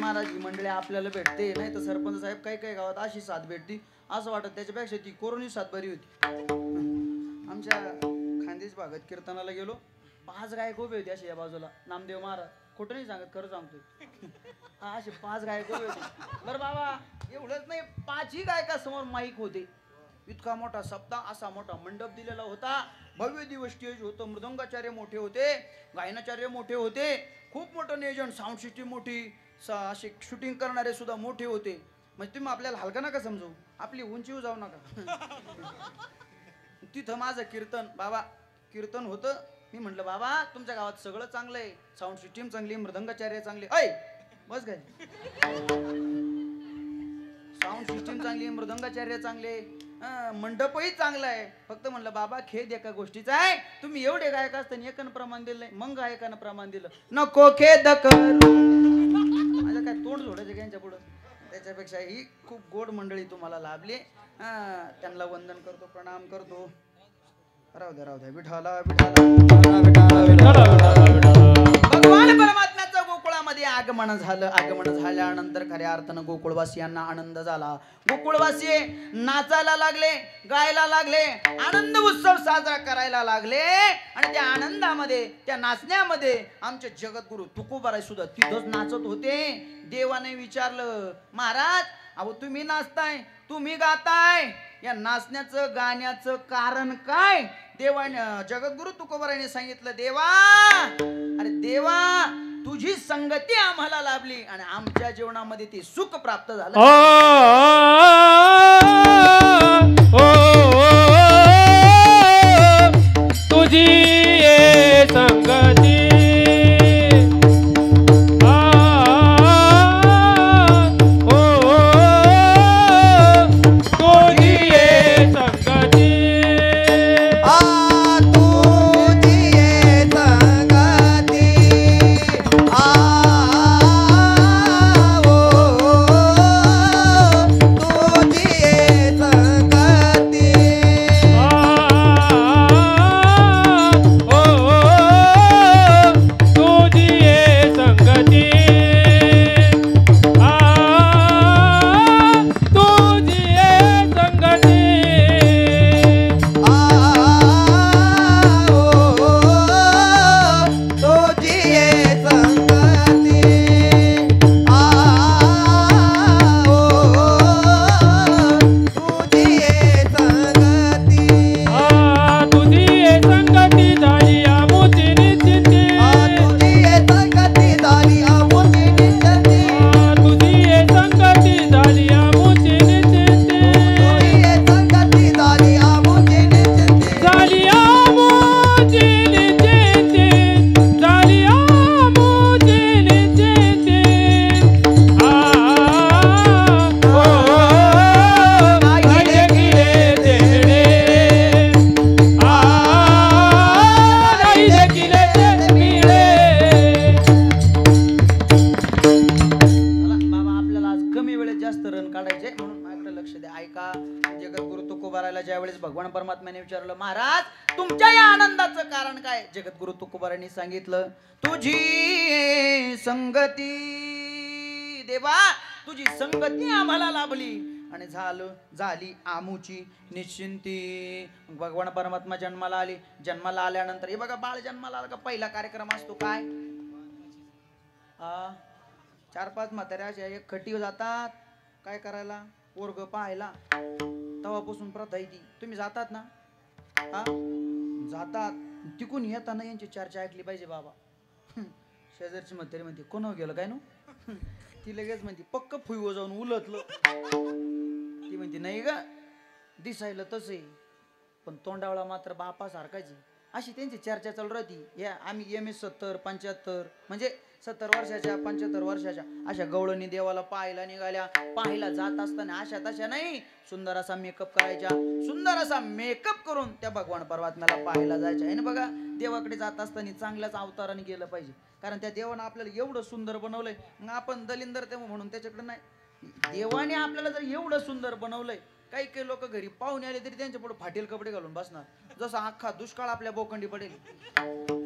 महाराज ही मंडळी आपल्याला भेटते, नाही तर सरपंच साहेब काही काही गावात अशी साथ भेटती असं वाटत, त्याच्यापेक्षा ती कोरोनी साथ बरी होती. आमच्या खानदेश भागात कीर्तनाला गेलो, 5 गायक उभे होते असे या बाजूला, नामदेव महाराज, खोटं नाही सांगत, खरं सांगतोय. असे 5 गायक उभे होते. बरं बाबा एवढंच नाही, 5ही गायकासमोर माईक होते. इतका मोठा सप्ताह, असा मोठा मंडप दिलेला होता, भव्य दिवस स्टेज होतं, मृदंगाचार्य मोठे होते, गायनाचार्य मोठे होते, खूप मोठं नियोजन, साऊंड सिस्टीम मोठी, असे शूटिंग करणारे सुद्धा मोठे होते. म्हणजे तुम्ही आपल्याला हलका नका समजू, आपली उंचीवर जाऊ नका. तिथं माझं कीर्तन, बाबा कीर्तन होतं. मी म्हटलं बाबा तुमच्या गावात सगळं चांगलं आहे, साऊंड सिस्टीम चांगली, मृदंगाचार्य चांगले, ऐ बस काय, साऊंड सिस्टीम चांगली, मृदंगाचार्य चांगले, मंडपही चांगला आहे. फक्त म्हणलं बाबा खेद एका गोष्टीचा आहे, तुम्ही एवढे गायक असताना एकन प्रमाण दिलं नाही, मग गायकानं प्रमाण दिलं, नको खेद करू. माझं काय तोड जोडायचं यांच्या पुढं. त्याच्यापेक्षा ही खूप गोड मंडळी तुम्हाला लाभली. त्यांना वंदन करतो, प्रणाम करतो. राहू द्या विठाला भगवान परमात्म्याचं गोकुळामध्ये आगमन झालं. आगमन झाल्यानंतर खऱ्या अर्थानं गोकुळवासियांना आनंद झाला. गोकुळवासी नाचायला लागले, गायला लागले, आनंद उत्सव साजरा करायला लागले. आणि त्या आनंदामध्ये, त्या नाचण्यामध्ये आमचे जगद्गुरु तुकोबाराय सुद्धा तिथंच नाचत होते. देवाने विचारलं, महाराज अहो तुम्ही नाचताय, तुम्ही गाताय, या नाचण्याचं गाण्याचं कारण काय? देवाने, जगद्गुरु तुकोबारायने सांगितलं, देवा अरे देवा तुझी संगती आम्हाला लाभली आणि आमच्या जीवनामध्ये ते सुख प्राप्त झालं. तुझी संगती भगवान परमात्म्याने विचारलं, महाराज तुमच्या या आनंदाचं कारण काय? जगद्गुरु तुकोबारांनी सांगितलं, तुझी संगती देवा, तुझी संगती आम्हाला लाभली आणि झाली आमुची निश्चिंती. भगवान परमात्मा जन्माला आली. जन्माला आल्यानंतर हे बघा, बाळ जन्माला आला का पहिला कार्यक्रम असतो काय? 4-5 म्हाताऱ्या अशा एक खटीवर जातात काय करायला, पोरग पाहायला. तेव्हापासून प्रथा आहे ती. तुम्ही जातात ना, जातात, तिकून येताना यांची चर्चा ऐकली पाहिजे बाबा. शेजारची म्हातारी म्हणते, कोण गेलं काय नो? ती लगेच म्हणते, पक्क फुईवर जाऊन उलटलं. ती म्हणते, नाही ग, दिसायला तसे पण तोंडावळा मात्र बापासारखाच. अशी त्यांची चर्चा चालू राहती. या आम्ही MS 70, 75 म्हणजे 70 वर्षाच्या 75 वर्षाच्या अशा गवळणी देवाला पाहायला निघाल्या. पाहायला जात असताना अशा तशा नाही, सुंदर असा मेकअप करायच्या. सुंदर असा मेकअप करून त्या भगवान परमात्म्याला पाहायला जायच्या. आहे ना बघा, देवाकडे जात असताना चांगल्याच अवताराने गेलं पाहिजे. कारण त्या देवानं आपल्याला एवढं सुंदर बनवलंय. मग आपण दलिंदर तेव्हा म्हणून त्याच्याकडे नाही. देवाने आपल्याला जर एवढं सुंदर बनवलंय, काही काही लोक घरी पाहुणे आले तरी त्यांच्या पुढे फाटेल कपडे घालून बसणार, जसा अख्खा दुष्काळ आपल्या बोकंडी पडेल.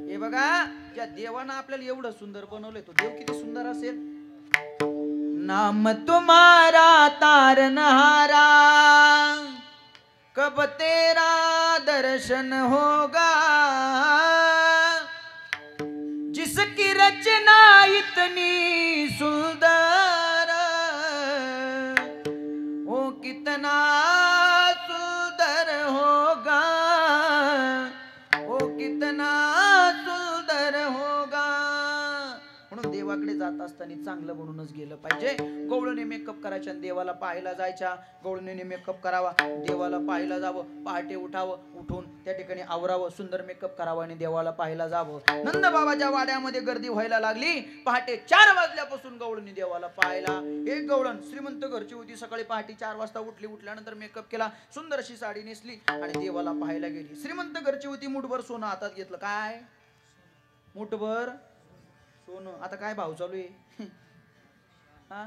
हे बघा, त्या देवानं आपल्याला एवढं सुंदर बनवलंय, तो देव किती सुंदर असेल. नाम तुम्हारा तारनहारा, कब तेरा दर्शन होगा। जिसकी रचना इतनी सुंदर, वो कितना सुंदर होगा, वो कितना सुंदर होगा। म्हणून देवाकडे जात असताना चांगलं म्हणूनच गेलं पाहिजे. गवळणी मेकअप करायच्या आणि देवाला पाहायला जायच्या. गवळणीने मेकअप करावा, देवाला पाहायला जावं, पहाटे उठावं, उठून त्या ठिकाणी आवरावं, सुंदर मेकअप करावा आणि देवाला पाहायला जावं. नंदबाबाच्या वाड्यामध्ये गर्दी व्हायला लागली. पहाटे 4 वाजल्यापासून गवळणी देवाला पाहायला. एक गवळण श्रीमंत घरची होती. सकाळी पहाटे 4 वाजता उठली. उठल्यानंतर मेकअप केला, सुंदर अशी साडी नेसली आणि देवाला पाहायला गेली. श्रीमंत घरची होती. मुठभर सोनं हातात घेतलं. काय मुठभर सोनं? आता काय भाव चालू आहे? हा,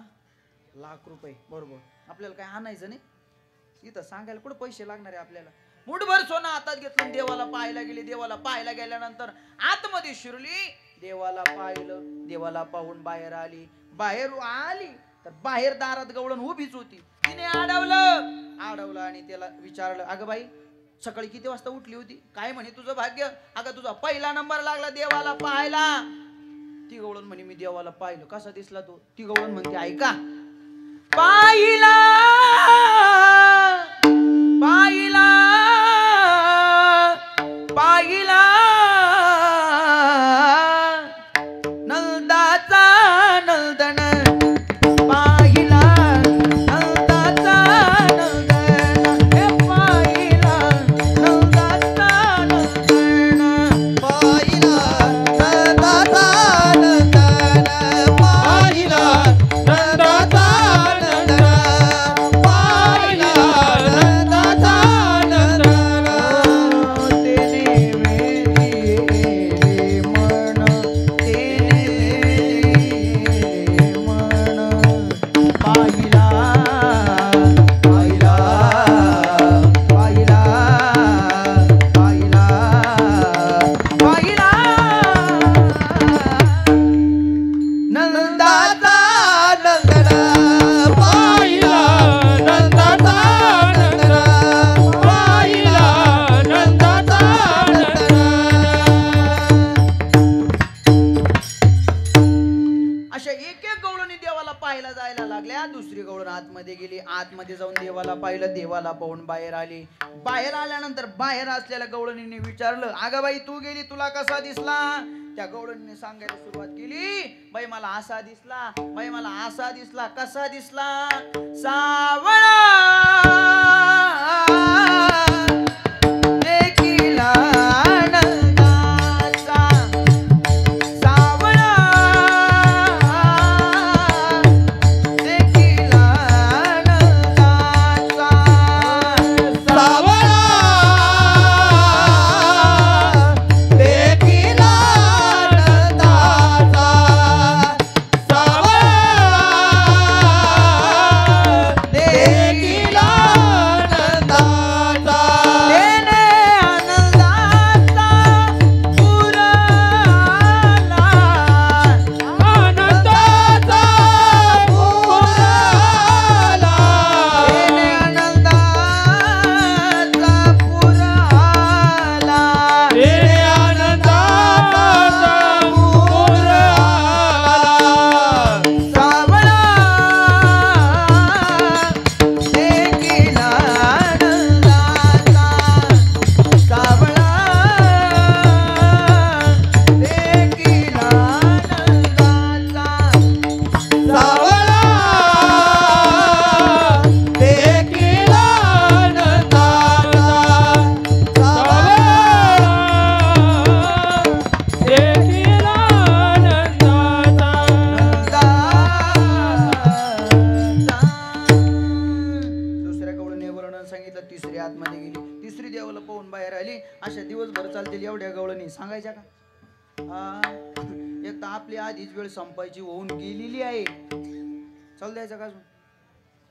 ₹1,00,000. बरोबर. आपल्याला काय आणायचं नाही इथं, सांगायला कुठं पैसे लागणार आहे आपल्याला. मुठभर सोनं हातात घेतलं, देवाला पाहायला गेली. देवाला पाहायला गेल्यानंतर आतमध्ये शिरली. देवाला पाहिलं. देवाला पाहून बाहेर आली. बाहेर आली तर बाहेर दारात गवळण उभीच होती. तिने आडवलं आणि त्याला विचारलं, अगं बाई सकाळी किती वाजता उठली होती? काय म्हणे तुझं भाग्य? अगं तुझा पहिला नंबर लागला देवाला पाहायला. ती गवळण म्हणे मी देवाला पाहिलं. कसा दिसला तो? ती गवळण म्हणते ऐका, पाहिला पाहिला पाहिला नंदाचा नंदन, पाहिला नंदाचा नंदन, हे पाहिला नंदाचा नंदन, पाहिला नंदाचा नंदन, पाहिला नंदाचा नंदन, पाहिला नंदाचा नंदन. तेने वेली मन, तेने मन, पाहिला पाहिला पाहिला पाहिला पाहिला नंदाचा नंदन, पाहिला नंदाचा नंदन, पाहिला नंदाचा नंदन. अशा एक एक गवळणी देवाला पाहायला जायला लागल्या. दुसरी गवळण आतमध्ये गेली. आतमध्ये जाऊन देवाला पाहिलं. देवाला पाहून बाहेर आली. बाहेर आल्यानंतर बाहेर असलेल्या गवळणीने विचारलं, अगं बाई तू गेली, तुला कसा दिसला? त्या गवळणीने सांगायला सुरुवात केली, बाई मला असा दिसला, बाई मला असा दिसला. कसा दिसला? सावळा देखिला नंदाचा, सावळा देखिला नंदाचा, सावळा देखिला नंदाचा, सावळा देखिला नंदाचा. तेने आनंदाचा पूर आला, आनंदाचा पूर आला, तेने आनंदाचा पूर आला, तेने आनंदाचा पूर आला. सावळा देखिला नंदाचा, सावळा देखिला नंदाचा, सावळा देखिला नंदाचा, दुसऱ्या गवळणी वर्णन सांगितलं. तिसरी आतमध्ये गेली. तिसरी देवाला पाहून बाहेर आली. अशा दिवसभर चालतील एवढ्या गवळणी सांगायच्या का? हा, एक तर आपली आधीच वेळ संपायची होऊन गेलेली आहे. चाल द्यायचं का अजून?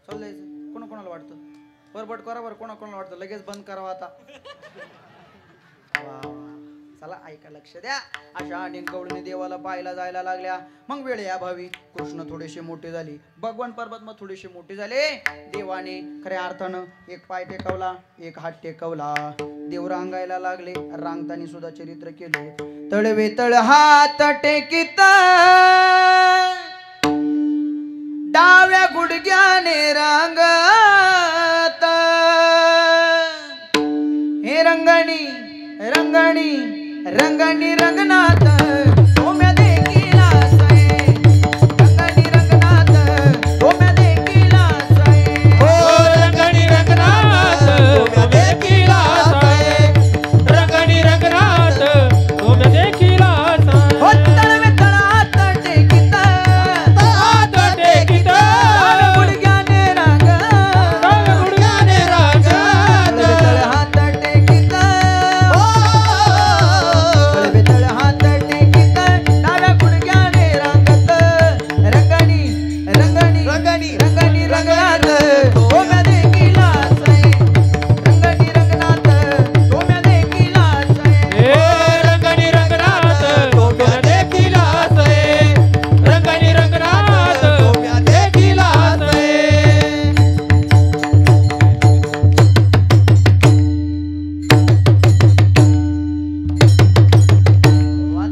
चाल द्यायचं. कोणाकोणाला वाटतं? बरबट करा बरं. कोणाकोणाला वाटतं लगेच बंद करावं आता? वा वा. चला ऐका लक्ष द्या. अशा अनेक गवळणी देवाला पाहायला जायला लागल्या. मग वेळ या भावी कृष्ण थोडेसे मोठे झाले, भगवान परमात्मा थोडेसे मोठे झाले. देवाने खऱ्या अर्थानं एक पाय टेकवला, एक हात टेकवला. देव रांगायला लागले. रांगतानी सुद्धा चरित्र केलं. तळवे तळ हात टेकित डाव्या गुडघ्याने रांगत हे रंगणी रंगणी रंगणी रंगनाथ ओम्या देखील आसय. रंगणी रंगनाथ ओम्या देखील आसय. हो रंगणी रंगनाथ ओम्या देखील आसय. रंगणी रंगनाथ ओम्या देखील आसय. हो तळवे तळ हात टेकित हात टेकित डाव्या गुडघ्याने रांगत. डाव्या गुडघ्याने रांगत. तळवे तळ हात टेकित तळवे तळ हात टेकित डाव्या गुडघ्याने रांगत. रंगणी रंगणी रंगणी रंगणी रंगनाथ ओम्या देखील आसय. रंगणी रंगनाथ ओम्या देखील आसय. हे रंगणी रंगनाथ ओम्या देखील आसय. रंगणी रंगनाथ ओम्या देखील आसय.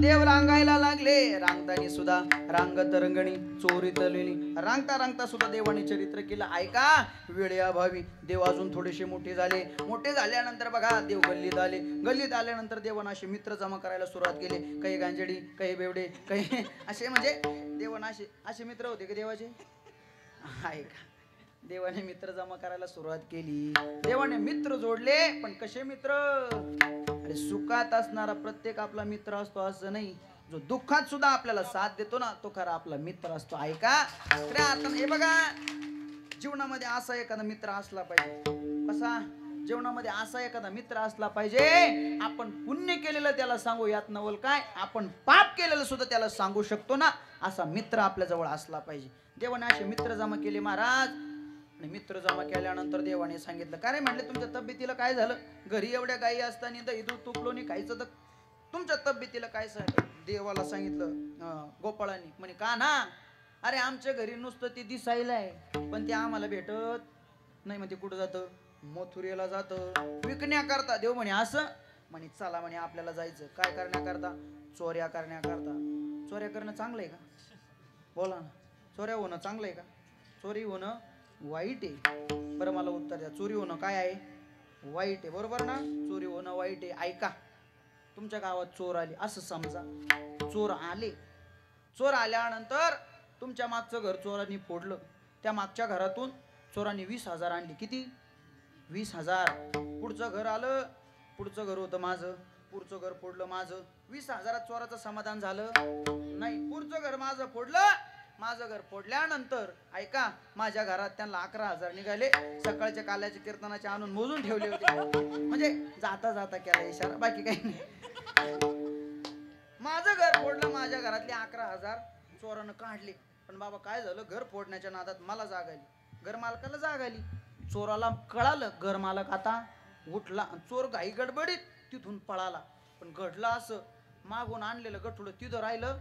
देव रांगायला लागले. रांगतानी सुद्धा रांगत रंगणी चोरी तळली. रांगता रांगता सुद्धा देवाने चरित्र केलं. ऐका वेळेअभावी देव अजून थोडेसे मोठे झाले. मोठे झाल्यानंतर बघा देव गल्लीत आले. गल्लीत आल्यानंतर देवानं असे मित्र जमा करायला सुरुवात केली. काही गांजेडी, काही बेवडे, काही असे म्हणजे देवानं असे मित्र होते की देवाचे. ऐका देवाने मित्र जमा करायला सुरुवात केली. देवाने मित्र जोडले. पण कसे मित्र? अरे सुखात असणारा प्रत्येक आपला मित्र असतो असं नाही. जो दुःखात सुद्धा आपल्याला साथ देतो ना तो खरा आपला मित्र असतो. ऐका खऱ्या अर्थानं हे बघा जीवनामध्ये असा एखादा मित्र असला पाहिजे. कसा? जीवनामध्ये असा एखादा मित्र असला पाहिजे आपण पुण्य केलेलं त्याला सांगू यात नवल काय, आपण पाप केलेलं सुद्धा त्याला सांगू शकतो ना, असा मित्र आपल्या जवळ असला पाहिजे. देवाने असे मित्र जमा केले महाराज. आणि मित्र जमा केल्यानंतर देवाने सांगितलं का रे म्हणले तुमच्या तब्येतीला काय झालं? घरी एवढ्या गायी असताना दही दूध तूप लोणी खायचं तर तुमच्या तब्येतीला काय झालं? देवाला सांगितलं गोपाळांनी. म्हणे का ना? अरे आमच्या घरी नुसतं ते दिसायला आहे पण ते आम्हाला भेटत नाही. म्हणजे कुठं जातं? मथुरेला जातं विकण्याकरता. देव म्हणे असं? म्हणे चला म्हणे आपल्याला जायचं. काय करण्याकरता? चोऱ्या करण्याकरता. चोऱ्या करणं चांगलं आहे का? बोला ना. चोऱ्या होणं चांगलं आहे का? चोरी होणं वाईट आहे. बरं मला उत्तर द्या. चोरी होणं काय आहे? वाईट आहे. बरोबर ना? चोरी होणं वाईट आहे. ऐका तुमच्या गावात चोर आले असं समजा. चोर आले. चोर आल्यानंतर तुमच्या मागचं घर चोरांनी फोडलं. त्या मागच्या घरातून चोरांनी 20,000 आणली. किती? 20,000. पुढचं घर आलं. पुढचं घर होतं माझं. पुढचं घर फोडलं माझं. 20,000 चोराचं समाधान झालं नाही. पुढचं घर माझं फोडलं. माझं घर फोडल्यानंतर ऐका माझ्या घरात त्यांना 11,000 निघाले. सकाळच्या काल्याच्या कीर्तनाचे आणून मोजून ठेवले होते. म्हणजे जाता जाता केला इशारा, बाकी काही नाही. माझं घर फोडलं. माझ्या घरातले 11,000 चोरानं काढले. पण बाबा काय झालं? घर फोडण्याच्या नादात मला जाग आली. घर मालकाला जाग आली. चोराला कळालं घर मालक आता उठला. चोर घाई गडबडीत तिथून पळाला. पण घडलं असं मागून आणलेलं गठुडं तिथं राहिलं.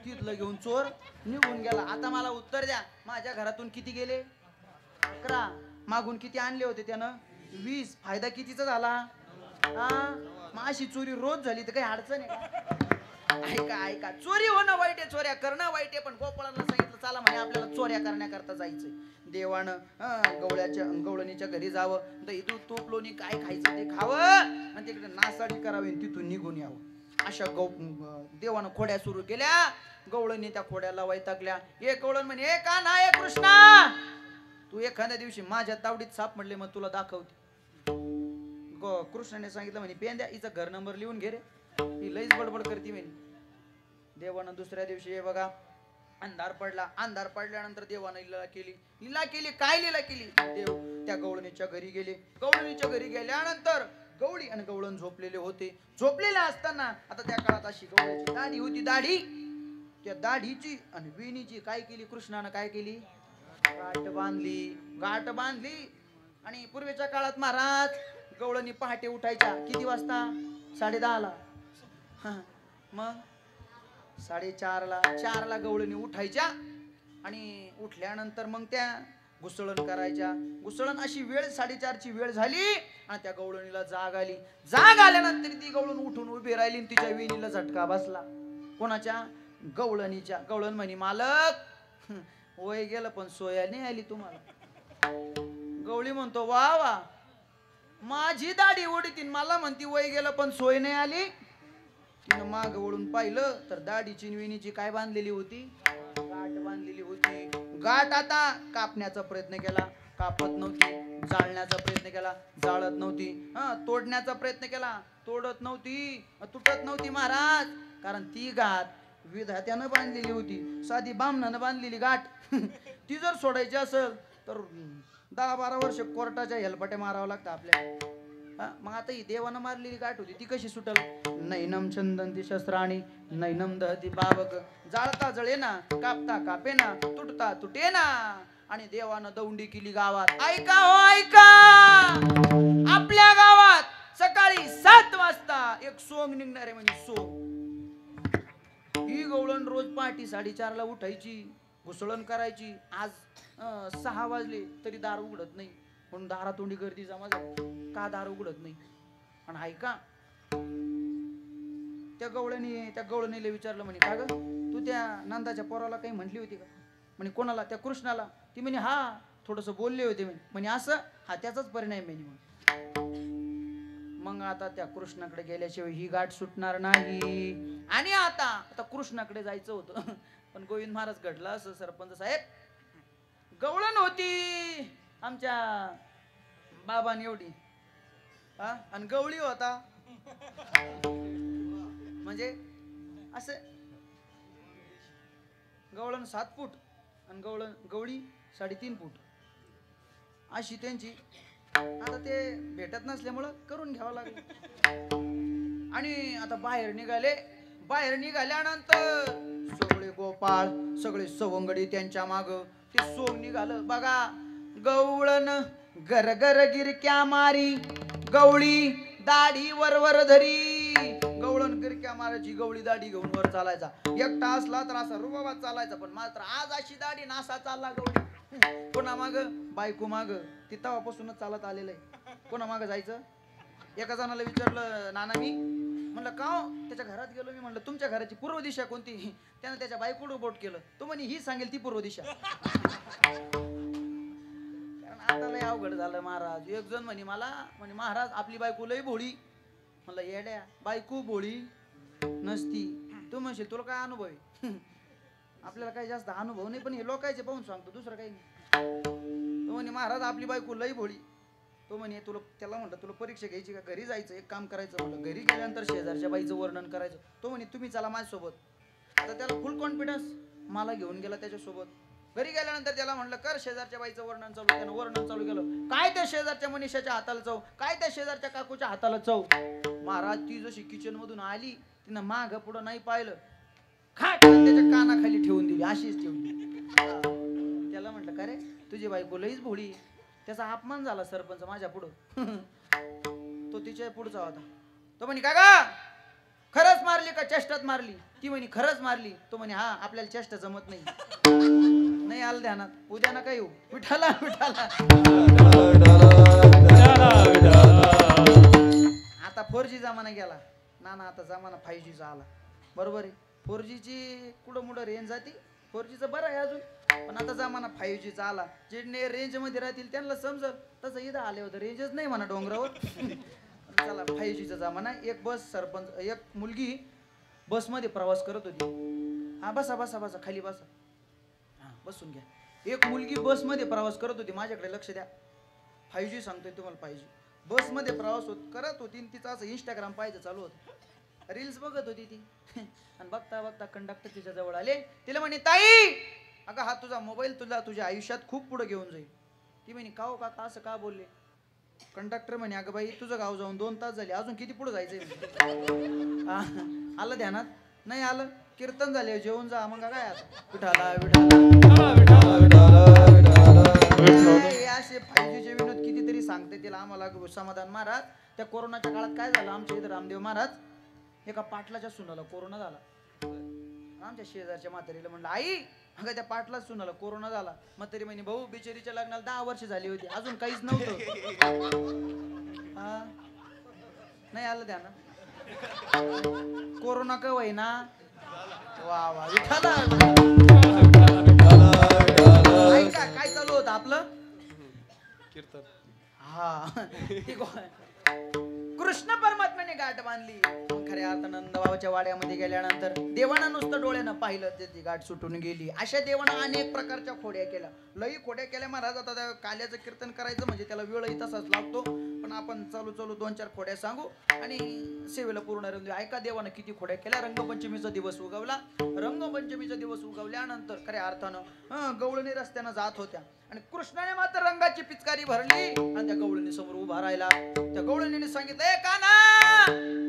तिथलं घेऊन चोर निघून गेला. आता मला उत्तर द्या माझ्या घरातून किती गेले? 11. मागून किती आणले होते त्यानं? 20. फायदा कितीचा झाला? मग अशी चोरी रोज झाली तर काही अडचण आहे का? ऐका ऐका चोरी होणं वाईट आहे, चोऱ्या करणं वाईट आहे. पण गोपाळांना सांगितलं चला म्हणे आपल्याला चोऱ्या करण्याकरता जायचंय. देवानं गवळणीच्या घरी जावं. दही दूध तूप लोणी काय खायचं ते खावं आणि तिकडे नासाडी करावी तिथून निघून यावं. अशा देवानं खोड्या सुरू केल्या. गवळणी त्या खोड्याला वैतागल्या. एक गवळण म्हणे ए का नाही कृष्णा तू एखाद्या दिवशी माझ्या तावडीत साप म्हणले मग तुला दाखवते. कृष्णाने सांगितलं म्हणे पेंद्या हिचा घर नंबर लिहून घे रे, ही लईच बडबड करते म्हणे. देवानं दुसऱ्या दिवशी हे बघा अंधार पडला. अंधार पडल्यानंतर देवानं लीला केली. काय लीला केली? देव त्या गवळणीच्या घरी गेले. गवळणीच्या घरी गेल्यानंतर गवळी आणि गवळण झोपलेले होते. झोपलेले असताना आता त्या काळात अशी गवळ्याची दाढी होती. दाढी त्या दाढीची आणि विणीची काय केली? कृष्णानं काय केली? गाठ बांधली. आणि पूर्वीच्या काळात महाराज गवळणी पहाटे उठायच्या. किती वाजता? 10:30ला. मग 4:30ला गवळणी उठायच्या आणि उठल्यानंतर मग त्या घुसळण करायच्या. घुसळण अशी वेळ 4:30ची वेळ झाली आणि त्या गवळणीला जाग आली. जाग आल्यानंतर ती गवळण उठून उभी राहिली आणि तिच्या विणीला झटका बसला. कोणाच्या? गवळणीच्या. गवळण म्हणे मालक वय गेलं पण सोया नाही आली तुम्हाला. गवळी म्हणतो वा वा माझी दाढी ओढीतीन मला म्हणती वय गेलं पण सोय नाही आली. तिनं माग वळून पाहिलं तर दाढीची विणीची काय बांधलेली होती? गाठ बांधलेली होती. गाठ आता कापण्याचा प्रयत्न केला, कापत नव्हती. जाळण्याचा प्रयत्न केला, जाळत नव्हती. तोडण्याचा प्रयत्न केला, तोडत नव्हती, तुटत नव्हती महाराज. कारण ती गाठ विधात्यानं बांधलेली होती, साधी बामणानं बांधलेली गाठ. ती जर सोडायची असेल तर 10-12 वर्ष कोर्टाच्या हेलपाट्या मारावं लागतं आपल्याला. मग आता ही देवानं मारलेली गाठ होती ती कशी सुटल? नैनम चंदंती शस्त्राणी नैनम दहती बाबक. जाळता जळेना, कापता कापेना, तुटता तुटेना. आणि देवानं दौंडी केली गावात. ऐका हो ऐका, आपल्या गावात सकाळी 7 वाजता एक सोंग निघणार आहे. म्हणजे सोंग. ही गवळण रोज पहाटे 4:30ला उठायची, घुसळण करायची. आज 6 वाजले तरी दार उघडत नाही. म्हणून दारातोंडी गर्दी जमा झाली. का दार उघडत नाही? आणि ऐका, त्या गवळणीला विचारलं म्हणे का ग तू त्या नंदाच्या पोराला काही म्हटली होती का? म्हणे कोणाला? त्या कृष्णाला. ती म्हणे हा थोडस बोलले होते म्हणे. असं? हा त्याचाच परिणाम म्हणे. मग आता त्या कृष्णाकडे गेल्याशिवाय ही गाठ सुटणार नाही. आणि आता कृष्णाकडे जायचं होतं पण गोविंद महाराज घडला असं सरपंच साहेब. गवळण होती आमच्या बाबांनी एवढी, आणि गवळी होता म्हणजे असं. गवळण 7 फूट आणि गवळी 3.5 फूट अशी त्यांची. आता ते भेटत नसल्यामुळं करून घ्यावं लागलं. आणि आता बाहेर निघाल्यानंतर सगळे गोपाळ, सगळे सवंगडी त्यांच्या माग. ते सोंग निघालं बघा. गवळण गरगर गिरक्या मारी, गवळी दाढी वर धरी. गवळण गिरक्या मारायची, गवळी दाढी घेऊन वर चालायचा. एकटा असला तर असा रुबाबात चालायचा. पण मात्र आज अशी दाढी नासा चालला गवळी. कोणा माग? बायको माग. ती तेव्हापासूनच चालत आलेलं आहे. कोणा माग जायचं? एका जणाला विचारलं नाना मी, म्हणलं का हो? त्याच्या घरात गेलो मी. म्हणलं तुमच्या घराची पूर्व दिशा कोणती? त्यानं त्याच्या बायकोला बोट केलं. तो म्हणे ही सांगेल ती पूर्व दिशा. कारण आता लय अवघड झालं महाराज. एक जण म्हणे मला, म्हणे महाराज आपली बायको लय भोळी. म्हणलं येड्या, बायको भोळी नसती. तू म्हणशील तुला काय अनुभव आहे? आपल्याला काही जास्त अनुभव नाही, पण हे लोकांचे पाहून सांगतो, दुसरं काही नाही. तो म्हणे महाराज आपली बायको लय भोळी. तो म्हणे त्याला म्हणलं तुला परीक्षा घ्यायची का? घरी जायचं, एक काम करायचं. म्हणलं घरी गेल्यानंतर शेजारच्या बाईचं वर्णन करायचं. तो म्हणे तुम्ही चला माझ्यासोबत. आता त्याला फुल कॉन्फिडन्स, मला घेऊन गेला त्याच्यासोबत. घरी गेल्यानंतर त्याला म्हणलं कर शेजारच्या बाईचं वर्णन चालू. त्यानं वर्णन चालू केलं. काय त्या शेजारच्या मनीषाच्या हाताला चव, काय त्या शेजारच्या काकूच्या हाताला चव. महाराज ती जशी किचन मधून आली, तिनं माग पुढं नाही पाहिलं, खाट त्याच्या कानाखाली ठेवून दिली, अशीच ठेवली. त्याला म्हटलं का रे तुझी बायको लईच भोळी. त्याचा अपमान झाला सरपंच माझ्या पुढं. तो तिच्या पुढचा होता. तो म्हणे का गा खरंच मारली का चेष्टात मारली? ती म्हणे खरंच मारली. तो म्हणे हा आपल्याला चेष्टा जमत नाही. नाही आलं ध्यानात, उद्या नका येऊ. विठाला विठाला. आता 4G जमाना गेला ना. आता जमाना 5Gचा आला. बरोबर आहे. 4Gची कुठं मुठं रेंज जाती. 4Gचं बरं आहे अजून, पण आता जमाना 5Gचा आला. जे रेंज मध्ये राहतील त्यांना समजल. तसं इथं आले होतं रेंजच नाही म्हणा डोंगरावर. चला 5Gचा जमाना. एक मुलगी बसमध्ये प्रवास करत होती. हा बसा बसा बसा खाली बसा. हा बसून घ्या. एक मुलगी बसमध्ये प्रवास करत होती. माझ्याकडे लक्ष द्या. 5G सांगतोय तुम्हाला. 5G बसमध्ये प्रवास करत होती. तिचं असं इंस्टाग्राम पाहायचं चालू होतं. रील्स बघत होती ती. आणि बघता बघता कंडक्टर तिच्या जवळ आले. तिला म्हणे ताई अगं हा तुझा मोबाईल तुझ्या आयुष्यात खूप पुढे घेऊन जाईल. ती म्हणे का हो काका असं का बोलले? कंडक्टर म्हणे अगं बाई तुझं गाव जाऊन 2 तास झाले, अजून किती पुढे जायचंय? आलं ध्यानात? नाही आलं. कीर्तन झाले जेवून जा. मग काय आता विठाला असे 5Gचे विनोद कितीतरी सांगते तिला आम्हाला समाधान महाराज. त्या कोरोनाच्या काळात काय झालं आमच्या इथं रामदेव महाराज एका पाटलाच्या सुनाला कोरोना झाला. आमच्या शेजारच्या म्हातारीला म्हणलं आई अगं त्या पाटलाच सुनाला कोरोना झाला. म्हातारी म्हणे भाऊ बिचारीच्या लग्नाला 10 वर्ष झाली होती अजून काहीच नव्हतं. हा नाही आलं त्यानं कोरोना का होईना. वा वा विठाला. ऐका काय चालू होतं आपलं कीर्तन. हा कृष्ण परमात्म्याने गाठ बांधली. खऱ्या अर्थानं नंदबाबाच्या वाड्यामध्ये गेल्यानंतर देवानं नुसतं डोळ्यानं पाहिलं ते ती गाठ सुटून गेली. अशा देवानं अनेक प्रकारच्या खोड्या केल्या. लई खोड्या केल्या महाराज. आता काल्याचं कीर्तन करायचं म्हणजे त्याला वेळही तसाच लागतो. पण आपण चालू चालू 2-4 खोड्या सांगू आणि सेवेला पूर्ण राहून देऊ. ऐका देवानं किती खोड्या केल्या. रंगपंचमीचा दिवस उगवला. रंगपंचमीचा दिवस उगवल्यानंतर खऱ्या अर्थानं गवळणी रस्त्यानं जात होत्या आणि कृष्णाने मात्र रंगाची पिचकारी भरली आणि त्या गवळणी समोर उभा राहिला. त्या गवळणीने सांगितलं ए काना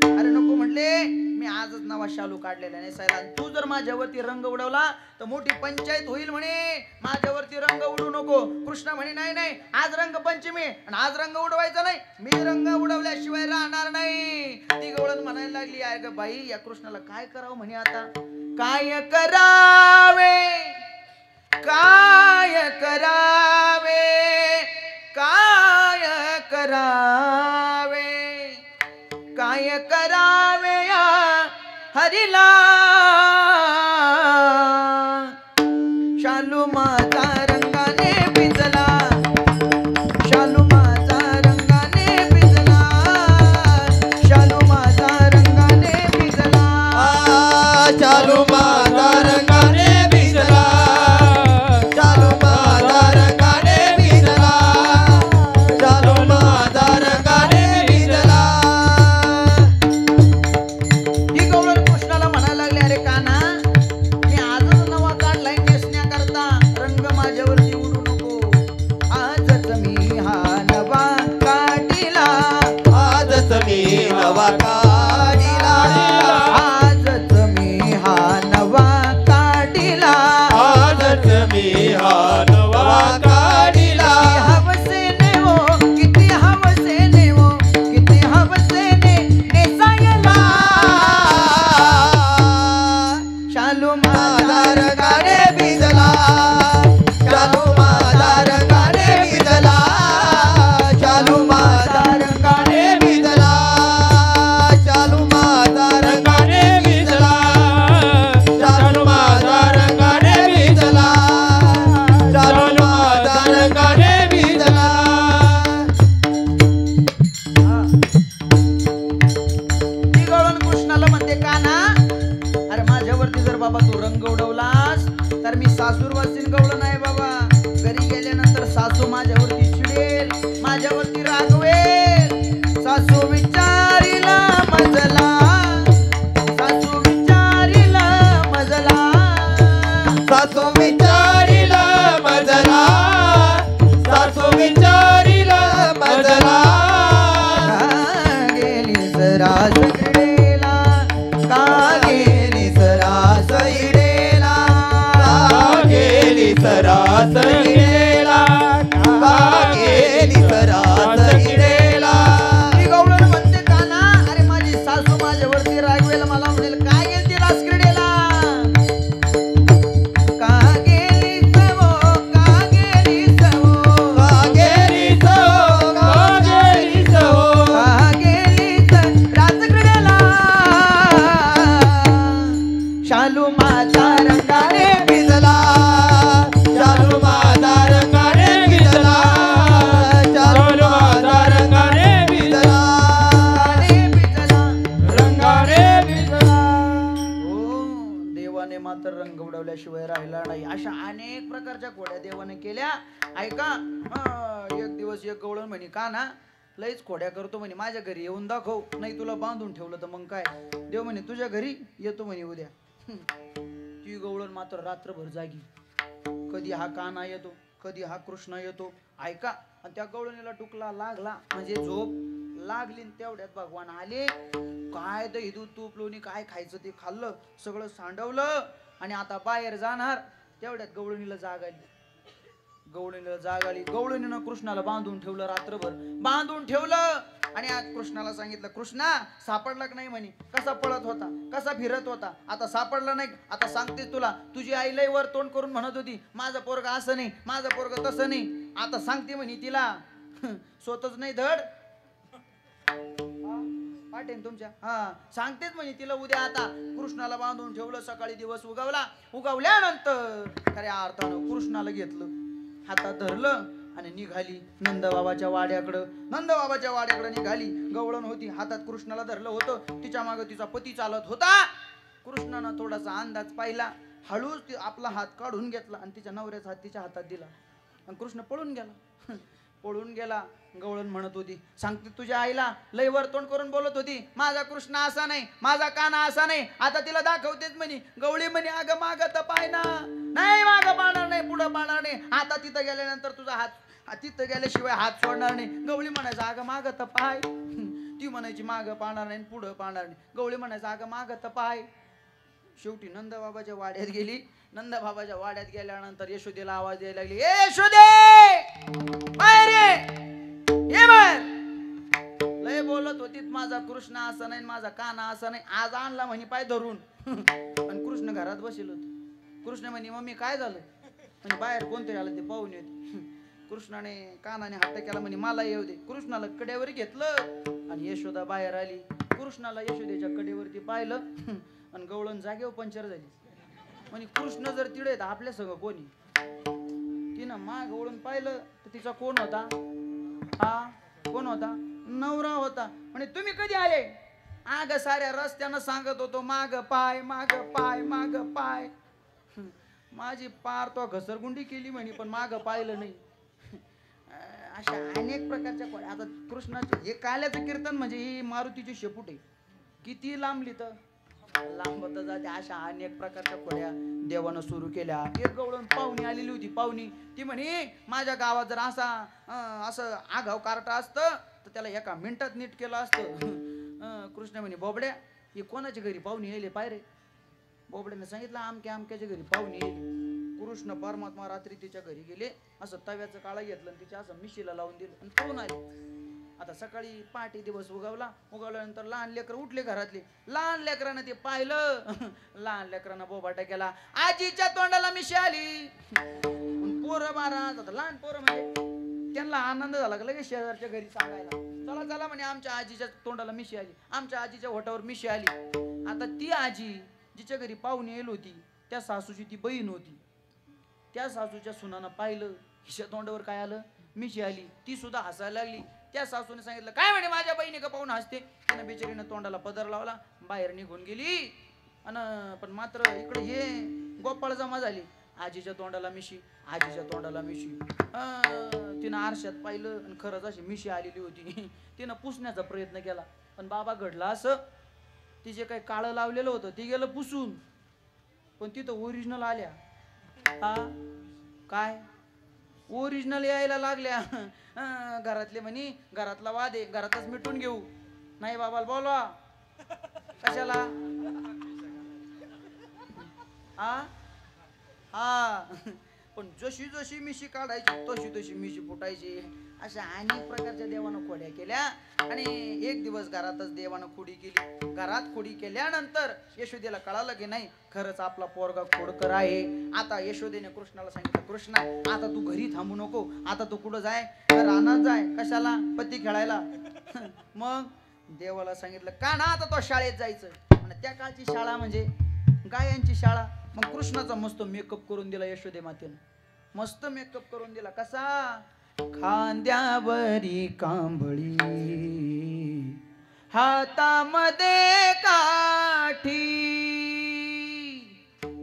अरे नको म्हणले मी आजच नवा शालू काढलेला नेसायला. तू जर माझ्यावरती रंग उडवला तर मोठी पंचायत होईल म्हणे. माझ्यावरती रंग उडू नको. कृष्ण म्हणे नाही नाही आज रंग पंचमी आणि आज रंग उडवायचा नाही. मी रंग उडवल्याशिवाय राहणार नाही. ती गवळण म्हणायला लागली अरे ग बाई या कृष्णाला काय करावं म्हणे. आता काय करावे काय करावे काय करावे काय करावे या हरिला शालू माझा रंगाने भिजला शालू माझा रंगाने भिजला शालू माझा रंगाने भिजला शालू माझा रंगाने भिजला शालू माझा रंगाने भिजला शालू माझा रंगाने भिजला. ही गवळण कृष्णाला म्हणायला लागले अरे काना मी आजच नवा काढलाय नेसण्याकरता रंग माझ्यावरती उडू नको. आजच मी हा नवा काढिला आजच मी नवा काढिला आजच मी हा नवा काढिला आजच मी हा नवा काढिला. हवसेने हो किती हवसेने हो किती हवसेने नेसायला शालू माझा माझा रंगाने भिजला शालू माझा रंगाने भिजला शालू माझा रंगाने भिजला शालू माझा रंगाने भिजला शालू माझा रंगाने भिजला शालू माझा रंगाने भिजला. ती गवळण कृष्णाला म्हणते काना अरे माझ्यावरती जर बाबा तू रंग उडवलास तर मी सासूरवासीन गवळण आहे बाबा. घरी गेल्यानंतर सासू माझ्यावरती चिडेल माझ्यावरती रागवेल. सासू विचारीला मजला सासू विचारीला मजला सासू विचारीला मजला सासू विचारीला मजला. गेली सरास क्रीडेला का गेली सरास इडेला गेली सरास इडेला गेली सरास इडेला. ती गवळण म्हणते काना अरे माझी सासू माझ्यावरती रागवेल मला म्हणेल काय गेली रास क्रीडेला का गेली सवो का गेली सवो गेली सो गेली सो का गेली रास क्रीडेला शालू माझा रंगाने भिजला शालू माझा रंगाने भिजला शालू माझा रंगाने भिजला रंगाने भिजला. हो देवाने मात्र रंग उडवल्याशिवाय राहिला नाही. अशा अनेक प्रकारच्या खोड्या देवाने केल्या. ऐका एक दिवस एक गवळण म्हणे का ना लईच खोड्या करतो म्हणे माझ्या घरी येऊन दाखव नाही तुला बांधून ठेवलं तर मग काय. देव म्हणे तुझ्या घरी येतो म्हणे उद्या. ती गवळण मात्र रात्रभर जागी. कधी हा काना येतो कधी हा कृष्ण येतो. ऐका आणि त्या गवळणीला टुकला लागला म्हणजे झोप लागली. तेवढ्यात भगवान आले. काय दही दूध तूप लोणी काय खायचं ते खाल्लं सगळं सांडवलं आणि आता बाहेर जाणार. तेवढ्यात गवळणीला जाग आली. गवळणीला जाग आली. गवळणीनं कृष्णाला बांधून ठेवलं रात्रभर बांधून ठेवलं. आणि आज कृष्णाला सांगितलं, कृष्णा सापडला की नाही म्हणे, कसा पळत होता, कसा फिरत होता, आता सापडला नाही. आता सांगते तुला, तुझी आई लय वर तोंड करून म्हणत होती माझं पोरग असं नाही, माझं पोरग तसं नाही. आता सांगते म्हणे तिला स्वतःच नाही धड पाठेन तुमच्या. हा सांगतेच म्हणे तिला उद्या. आता कृष्णाला बांधून ठेवलं. सकाळी दिवस उगवला. उगवल्यानंतर खऱ्या अर्थानं कृष्णाला घेतलं, हातात धरलं आणि निघाली नंदबाबाच्या वाड्याकडं. नंदबाबाच्या वाड्याकडे निघाली. गवळण होती, हातात कृष्णाला धरलं होतं. तिच्या मागे तिचा पती चालत होता. कृष्णानं थोडासा अंदाज पाहिला, हळूच आपला हात काढून घेतला आणि तिच्या नवऱ्याचा हात तिच्या हातात दिला आणि कृष्ण पळून गेला. पळून गेला. गवळण म्हणत होती, सांगते तुझ्या आईला लय वर तोंड करून बोलत होती माझा कृष्ण असा नाही, माझा काना असा नाही. आता तिला दाखवतेच म्हणे. गवळी म्हणे, अगं माग तर पाय ना. नाही मागं पाहणार नाही, पुढं पाहणार नाही. आता तिथं गेल्यानंतर तुझा हात, तिथं गेल्याशिवाय हात सोडणार नाही. गवळी म्हणायचं, अगं माग तर पाय. ती म्हणायची मागं पाहणार नाही, पुढं पाहणार नाही. गवळी म्हणायचं, अगं माग तर पाय. शेवटी नंदबाबाच्या वाड्यात गेली. नंदबाबाच्या वाड्यात गेल्यानंतर यशोदेला आवाज द्यायला लागली, ए यशोदे बाहेर ये बाहेर. लय बोलत होती माझा कृष्ण असा नाही, माझा काना असा नाही. आज आणला म्हणे पाय धरून आणि कृष्ण घरात बसेल होत. कृष्ण म्हणे, मम्मी काय झालं म्हणे, बाहेर कोणतरी आलं ते पाहून येते. कृष्णाने कानाने हट्ट केला म्हणे मला येऊ दे. कृष्णाला कड्यावर घेतलं आणि यशोदा बाहेर आली. कृष्णाला यशोदेच्या कडेवरती पाहिलं आणि गवळण जागेवर पंक्चर झाली. म्हणजे कृष्ण जर तिडे तर आपल्या सगळं कोणी. तिनं माग गवळून पाहिलं तर तिचा कोण होता, हा कोण होता, नवरा होता. म्हणे तुम्ही कधी आले. आग साऱ्या रस्त्यानं सांगत होतो माग पाय, माग पाय, माग पाय. माझी पार तो घसरगुंडी केली म्हणे, पण माग पाहिलं नाही. अशा अनेक प्रकारच्या खोड्या. आता कृष्णाचे हे काल्याचं कीर्तन म्हणजे ही मारुतीची शेपूट आहे. किती लांबली तर लांबत जाते. अशा अनेक प्रकारच्या खोड्या देवानं सुरू केल्या. एक गवळण पाहुणी आलेली होती. पाहुणी ती म्हणे, माझ्या गावात जर असं आगाव कार्टा असतं तर त्याला एका मिनिटात नीट केलं असतं. कृष्ण म्हणे, बोबड्या ही कोणाच्या घरी पाहुणी येईल पाय रे. बोबड्याने सांगितलं, आमक्याच्या घरी पाहुणी येईल. कृष्ण परमात्मा रात्री तिच्या घरी गेले. असं तव्याचं काळा घेतलं आणि तिच्या असं मिशीला लावून दिलं आणि पळून आले. आता सकाळी पहाटे दिवस उगवल्यानंतर लहान लेकर उठले घरातले. लहान लेकरानं ते पाहिलं. लहान लेकरानं बोबाटा केला, आजीच्या तोंडाला मिशी आली. पोरं बारा, आता लहान पोरं म्हणजे त्यांना आनंद झाला का लगेच शेजारच्या घरी सांगायला, चला चला म्हणे आमच्या आजीच्या तोंडाला मिशी आली, आमच्या आजीच्या ओठावर मिशी आली. आता ती आजी जिच्या घरी पाहुणे येईल होती त्या सासूची ती बहीण होती. त्या सासूच्या सुनानं पाहिलं, हिच्या तोंडावर काय आलं, मिशी आली. ती सुद्धा हसायला लागली. त्या सासूने सांगितलं, काय म्हणे माझ्या बहिणी का पाहून हसते. तिनं बिचारीनं तोंडाला पदर लावला, बाहेर निघून गेली. पण मात्र इकडे हे गोपाळ जमा झाली. आजीच्या तोंडाला मिशी, आजीच्या तोंडाला मिशी. तिनं आरशात पाहिलं आणि खरंच अशी मिशी आलेली होती. तिनं पुसण्याचा प्रयत्न केला, पण बाबा घडला असं, तिचे काही काळं लावलेलं होतं ती गेलं पुसून, पण तिथं ओरिजिनल आल्या. हा काय ओरिजिनल यायला लागल्या. घरातले म्हणे घरातला वाद आहे, घरातच मिटून घेऊ. नाही बाबाला बोलवा, कशाला. हा पण जशी जशी मिशी काढायची तशी तशी मिशी फुटायची. अशा अनेक प्रकारच्या देवानं खोड्या केल्या. आणि एक दिवस घरातच देवानं खोडी केली. घरात खोडी केल्यानंतर यशोदेला कळालं की नाही खरंच आपला पोरगा खोडकर आहे. आता यशोदेने कृष्णाला सांगितलं, कृष्णा आता तू घरी थांबू नको, आता तू कुठं जाय, रानात जाय. कशाला, पत्ती खेळायला. मग देवाला सांगितलं का ना आता तो शाळेत जायचं. आणि त्या काळची शाळा म्हणजे गायांची शाळा. मग कृष्णाचा मस्त मेकअप करून दिला यशोदे मातेनं, मस्त मेकअप करून दिला. कसा, खांद्यावरी कांबळी, हातामध्ये काठी,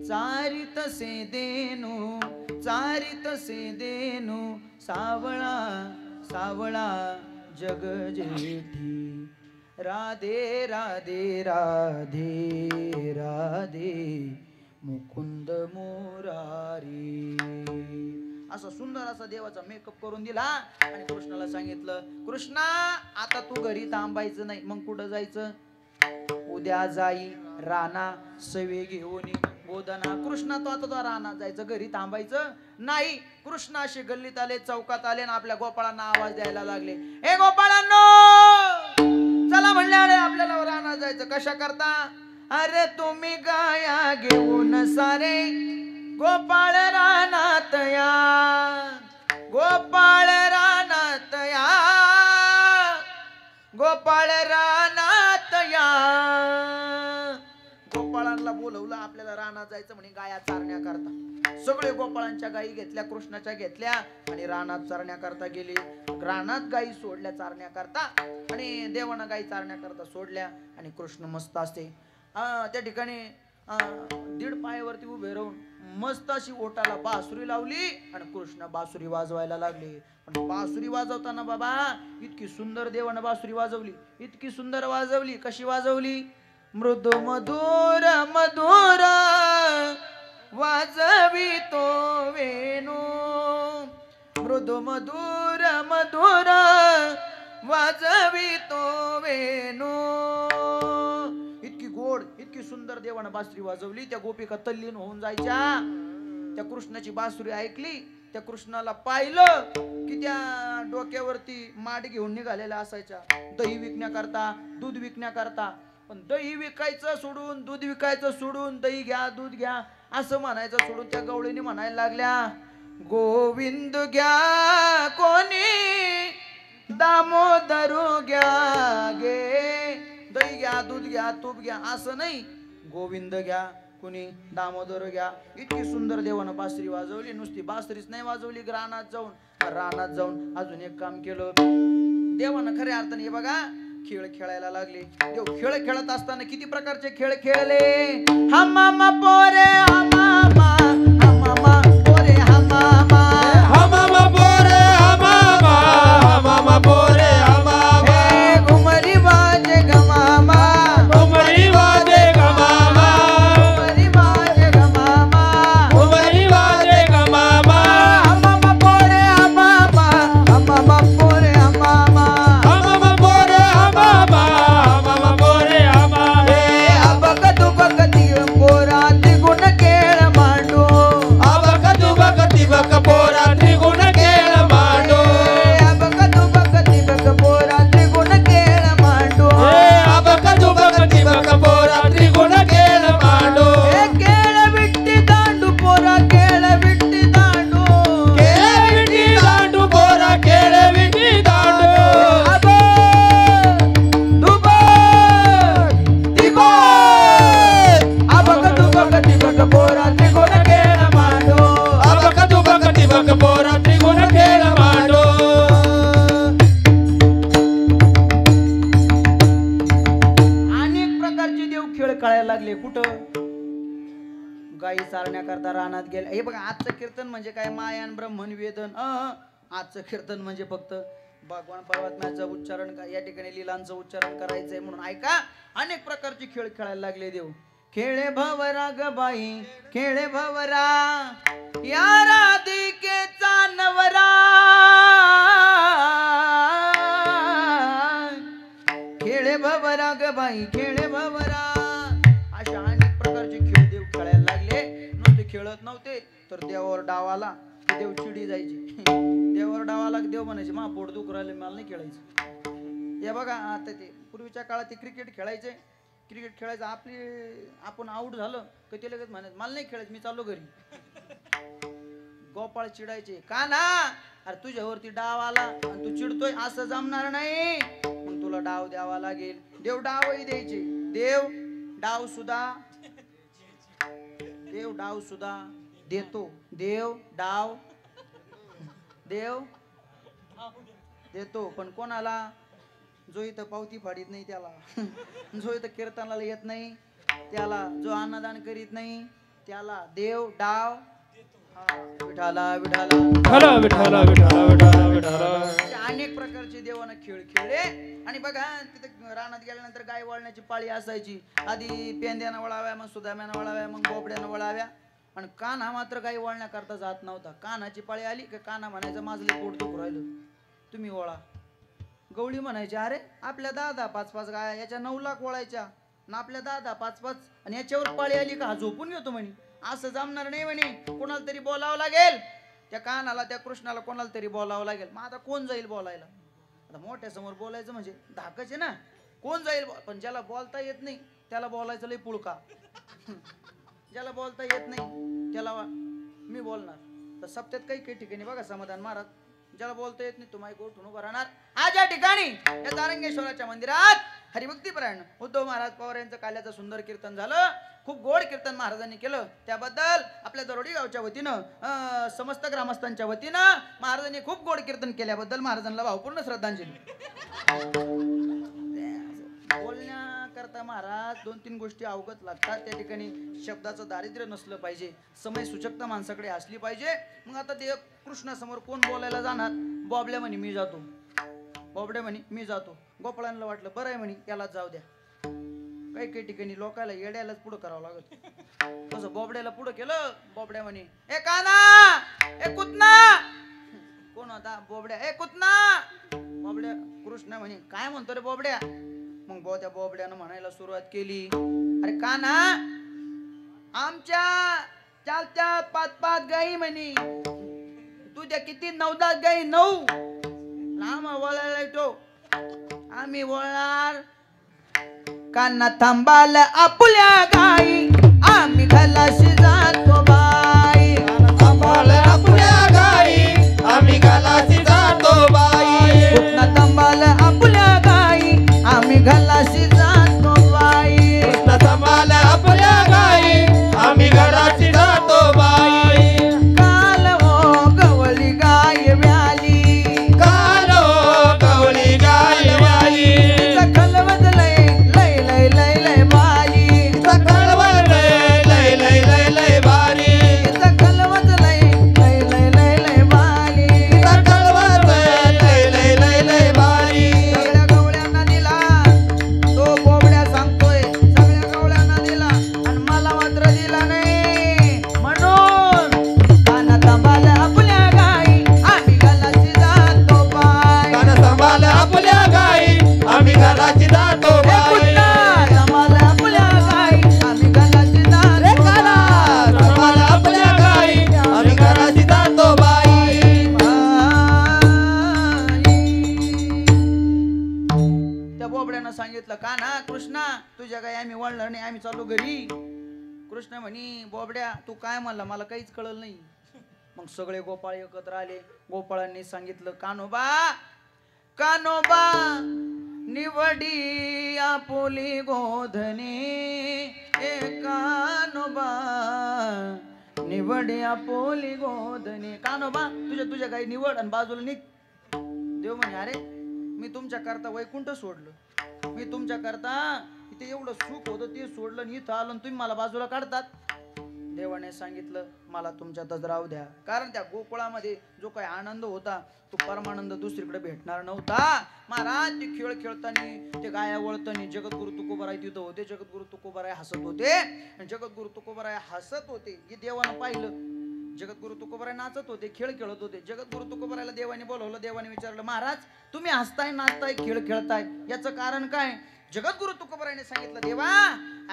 चारितसे देनू, चारितसे देनू, सावळा सावळा जग जेठी, राधे राधे राधे राधे मुकुंद मुरारी. असा सुंदर असा देवाचा मेकअप करून दिला. आणि कृष्णाला सांगितलं, कृष्णा आता तू घरी थांबायचं नाही. मग कुठं जायचं, उद्या जाई राणा सवे घेऊन गोदना. कृष्णा तो आता तो राणा जायचं, घरी थांबायचं नाही. कृष्ण असे गल्लीत आले, चौकात आले आणि आपल्या गोपाळांना आवाज द्यायला लागले, हे गोपाळांनो चला म्हणले अरे आपल्याला रानात जायचं. कशा करता? अरे तुम्ही गाया घेऊन सारे गोपाळ रानात या, गोपाळ रानात या, गोपाळ रानात या. गोपाळांना बोलवलं आपल्याला रानात जायचं म्हणे गाया चारण्या करता. सगळे गोपाळांच्या गायी घेतल्या, कृष्णाच्या घेतल्या आणि रानात चारण्या करता गेली. रानात गायी सोडल्या चारण्या करता आणि देवानं गायी चारण्या करता सोडल्या आणि कृष्ण मस्त असते त्या ठिकाणी 1.5 पायावरती उभे राहून मस्त अशी ओटाला बासुरी लावली आणि कृष्ण बासुरी वाजवायला लागले. पण बासुरी वाजवताना बाबा इतकी सुंदर देवानं बासुरी वाजवली, इतकी सुंदर वाजवली. कशी वाजवली? मृदू मधुर मधुर वाजवी तो वेणू, मृदू मधुर मधुर वाजवी तो वेणू. इतकी गोड इतकी सुंदर देवानं बासुरी वाजवली. त्या गोपिका तल्लीन होऊन जायच्या. त्या कृष्णाची बासुरी ऐकली, त्या कृष्णाला पाहिलं की त्या डोक्यावरती माठ घेऊन निघालेल्या असायच्या दही विकण्याकरता, दूध विकण्याकरता. पण दही विकायचं सोडून, दूध विकायचं सोडून, दही घ्या दूध घ्या असं म्हणायचं सोडून त्या गवळीने म्हणायला लागल्या गोविंद घ्या कोणी दामोदरू घ्या गे. दही घ्या दूध घ्या तूप घ्या असं नाही, गोविंद घ्या कुणी दामोदर घ्या. इतकी सुंदर देवानं बासरी वाजवली. नुसती बासरीच नाही वाजवली, रानात जाऊन अजून एक काम केलं देवानं. खऱ्या अर्थाने हे बघा खेळ खेळायला लागले. देव खेळ खेळत असताना किती प्रकारचे खेळ खेळले. हमामा पोरे हमामा, हमामा पोरे हमामा, हमामा पोरे हमामा, हमामा पोरे हमामा. घुमरी वाजे गमामा, घुमरी वाजे गमामा, घुमरी वाजे गमामा, घुमरी वाजे गमामा. हमामा पोरे हमामा, हमामा पोरे हमामा, हमामा पोरे हमामा, हमामा पोरे हमामा. अबक दुबक पोरा त्रिगुण खेळ मांडू, अबक दुबक तिबक पोरा त्रिगुण खेळ मांडू. अबक दुबक पोरा त्रिगुण खेळ मांडू. अबक दुबक तिबक पोरा त्रिगुण खेळ मांडू. खेळ विट्टी दांडू पोरा, खेळ विट्टी दांडू, खेळ विटी दांडू पोरा, खेळ विटी दांडू. अब दुबक तिबक, अबक दुबक पोरा त्रिगुण खेळ मांडू. अबक दुबक तिबक पोरा त्रिगुण खेळ मांडू. अनेक प्रकारचे देव खेळ खेळायला लागले. कुठं? गायी चारण्या करता रानात गेले. हे बघा आजचं कीर्तन म्हणजे काय मायान ब्रह्मन वेदन. आजचं कीर्तन म्हणजे फक्त भगवान परमात्म्याचं उच्चारण या ठिकाणी लीलांचं उच्चारण करायचंय म्हणून ऐका. अनेक प्रकारचे खेळ खेळायला लागले देव. खेळे भवरा ग बाई खेळे भवरा, या राधिकेचा नवरा. खेळे भवरा ग बाई खेळे भवरा. अशा अनेक प्रकारचे खेळ देव खेळायला लागले. नुसते खेळत नव्हते तर देवावर डावाला देव चिडी जायचे. देवावर डावाला देव म्हणायचे मा पोट दुखू राहिले मला नाही खेळायचं. हे बघा आता ते पूर्वीच्या काळात ते क्रिकेट खेळायचे. क्रिकेट खेळायचं आपण आऊट झालं की ते लगेच म्हणायचं मला नाही खेळायचं मी चाललो घरी. गोपाळ चिडायचे का ना अरे तुझ्यावरती डाव आला आणि तू चिडतोय असं जमणार नाही, मग तुला डाव द्यावा लागेल. देव डावही द्यायचे. देव डाव सुद्धा देतो. देव डाव देतो पण कोणाला? जो इथं पावती फाडीत नाही त्याला, जो इथं कीर्तनाला येत नाही त्याला, जो अन्नदान करीत नाही त्याला देव डाव. विठाला विठाला विठाला विठाला विठाला विठाला. अनेक प्रकारचे देवानं खेळ खेळले. आणि बघा तिथे रानात गेल्यानंतर गाय वळण्याची पाळी असायची. आधी पेंद्यानं वळाव्या, मग सुदाम्यानं वळाव्या, मग बोबड्यानं वळाव्या. आणि कान्हा मात्र गाय वळण्याकरता जात नव्हता. कान्हाची पाळी आली की कान्हा म्हणायचं माझं पोट दुखू राहिलं तुम्ही वळा. गवळी म्हणायची अरे आपल्या 10-5 गाया याच्या 9 लाख वळायच्या ना आपल्या 10-5 आणि याच्यावर पाळी आली का झोपून घेतो म्हणे. असं जमणार नाही म्हणे. कोणाला तरी बोलावं लागेल. त्या कान्हाला त्या कृष्णाला कोणाला तरी बोलावं लागेल. मग आता कोण जाईल बोलायला? आता मोठ्या समोर बोलायचं म्हणजे धाकच आहे ना. कोण जाईल पण ज्याला बोलता येत नाही त्याला बोलायचं लय पुळका. ज्याला बोलता येत नाही त्याला मी बोलणार. तर सप्त्यात काही काही ठिकाणी बघा समाधान महाराज ज्याला बोलता येत नाही तो माईक उठून उभा राहणार. आज या ठिकाणी या तारंगेश्वराच्या मंदिरात हरिभक्तीपरायण उद्धव महाराज पवार यांचं काल्याचं सुंदर कीर्तन झालं. खूप गोड कीर्तन महाराजांनी केलं. त्याबद्दल आपल्या दरोडी गावच्या वतीनं समस्त ग्रामस्थांच्या वतीनं महाराजांनी खूप गोड कीर्तन केल्याबद्दल महाराजांना भावपूर्ण श्रद्धांजली. बोलण्याकरता महाराज 2-3 गोष्टी अवगत लागतात. त्या ठिकाणी शब्दाचं दारिद्र्य नसलं पाहिजे. समय सूचकता माणसाकडे असली पाहिजे. मग आता देव कृष्णासमोर कोण बोलायला जाणार. बॉबल्या म्हणे मी जातो. बॉबड्या म्हणे मी जातो. गोपाळांना वाटलं बरं आहे म्हणे यालाच जाऊ द्या. काही काही ठिकाणी लोकांना येड्यालाच पुढं करावं लागत. तसं बॉबड्याला पुढं केलं. बॉबड्या म्हणे ए काना ए कुतना. कोण होता बॉबड्या. ए कुतना. बॉबड्या कृष्ण म्हणे काय म्हणतो रे बॉबड्या. मग त्या बॉबड्यानं म्हणायला सुरुवात केली अरे काना आमच्या 4-4 5-5 गाई म्हणे. तुझ्या किती 9-10 गाई 9 लांब वळायला येतो. आम्ही वळणार. काना थांबाल आपल्या गाई आम्ही घालाशी जातो बाई. थांबाल आपल्या गाई आम्ही घालाशी जातो बाई. कुठना थांबाल आपल्या गाई आम्ही घालाशी जातो बाई. थांबाल आपल्या गाई आम्ही घालाशी जातो बाई. काल हो गवळी गाय व्याली. काल हो गवळी गाय व्याली. खलवत लय लय लय लय लय बाली. कळवत लय लय लय लय बारी. खलवत लय लय लय लय लय बाली. कळवत लय लय लय लय बारी. सगळ्या गवळ्यांना दिला तो बोबड्या सांगतोय. सगळ्या गवळ्यांना दिला आणि मला मात्र दिला नाही. म्हणून काना थांबाल आपल्या गाई आम्ही घालाशी जातो बाई. कान सांभाळ आपल्या गाई आम्ही घराची जातो हे बाई. कुठं थांबाल आपल्या गाई आम्ही घालाशी रे जातो काना बाई. सांभाळ आपल्या गाई आम्ही घराची जातो बाई. त्या बोबड्यानं सांगितलं का ना कृष्णा तुझ्या गाई आम्ही वळणार नाही आम्ही चालू घरी. कृष्ण म्हणी बोबड्या तू काय म्हणला मला काहीच कळलं नाही. मग सगळे गोपाळ एकत्र आले. गोपाळांनी सांगितलं कानोबा कानोबा निवडी आपोली गोधने. ए कानोबा निवडी आपोली गोधने. कानोबा तुझ्या गाई निवड आणि बाजूला निघ. देव म्हणे अरे मी तुमच्या करता वैकुंठ सोडलं. मी तुमच्या करता इथे एवढं सुख होतं ते सोडलं आणि इथं आलं आणि तुम्ही मला बाजूला काढतात. देवाने सांगितलं मला तुमच्यातच राहू द्या. कारण त्या गोकुळामध्ये जो काही आनंद होता तो परमानंद दुसरीकडे भेटणार नव्हता. महाराज ते खेळ खेळताना ते गाया वळताना जगद्गुरु तुकोबाराय तिथं होते. जगद्गुरु तुकोबाराय हसत होते. जगद्गुरु तुकोबाराय हसत होते हे देवानं पाहिलं. जगद्गुरु तुकोबाराय नाचत होते खेळ खेळत होते. जगद्गुरु तुकोबारायला देवाने बोलवलं. देवाने विचारलं महाराज तुम्ही हसताय नाचताय खेळ खेळताय याचं कारण काय. जगद्गुरु तुकोबारायने सांगितलं देवा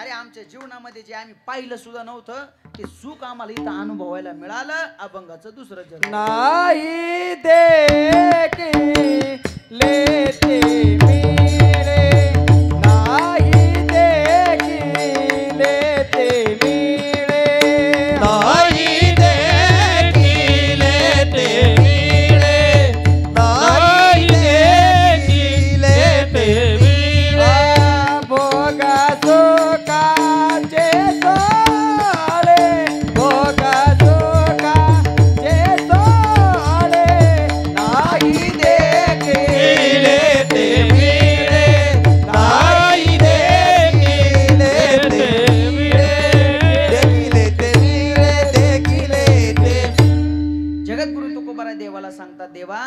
अरे आमच्या जीवनामध्ये जे आम्ही पाहिलं सुद्धा नव्हतं ते सुख आम्हाला इथं अनुभवायला मिळालं. अभंगाचं दुसरं जग नाही देखी लेते मिळे. नाही देखी लेते मिळे. नाही देखिले ते मिळे. नाही देखिले ते मिळे. भोगा सुखाचे सोहळे. भोगा सुखाचे सोहळे. नाही देखिले ते मिळे. नाही देखिले ते मिळे. देखिले ते मिळे. देखिले ते. जगद्गुरु तुकोबाराय देवाला सांगतात देवा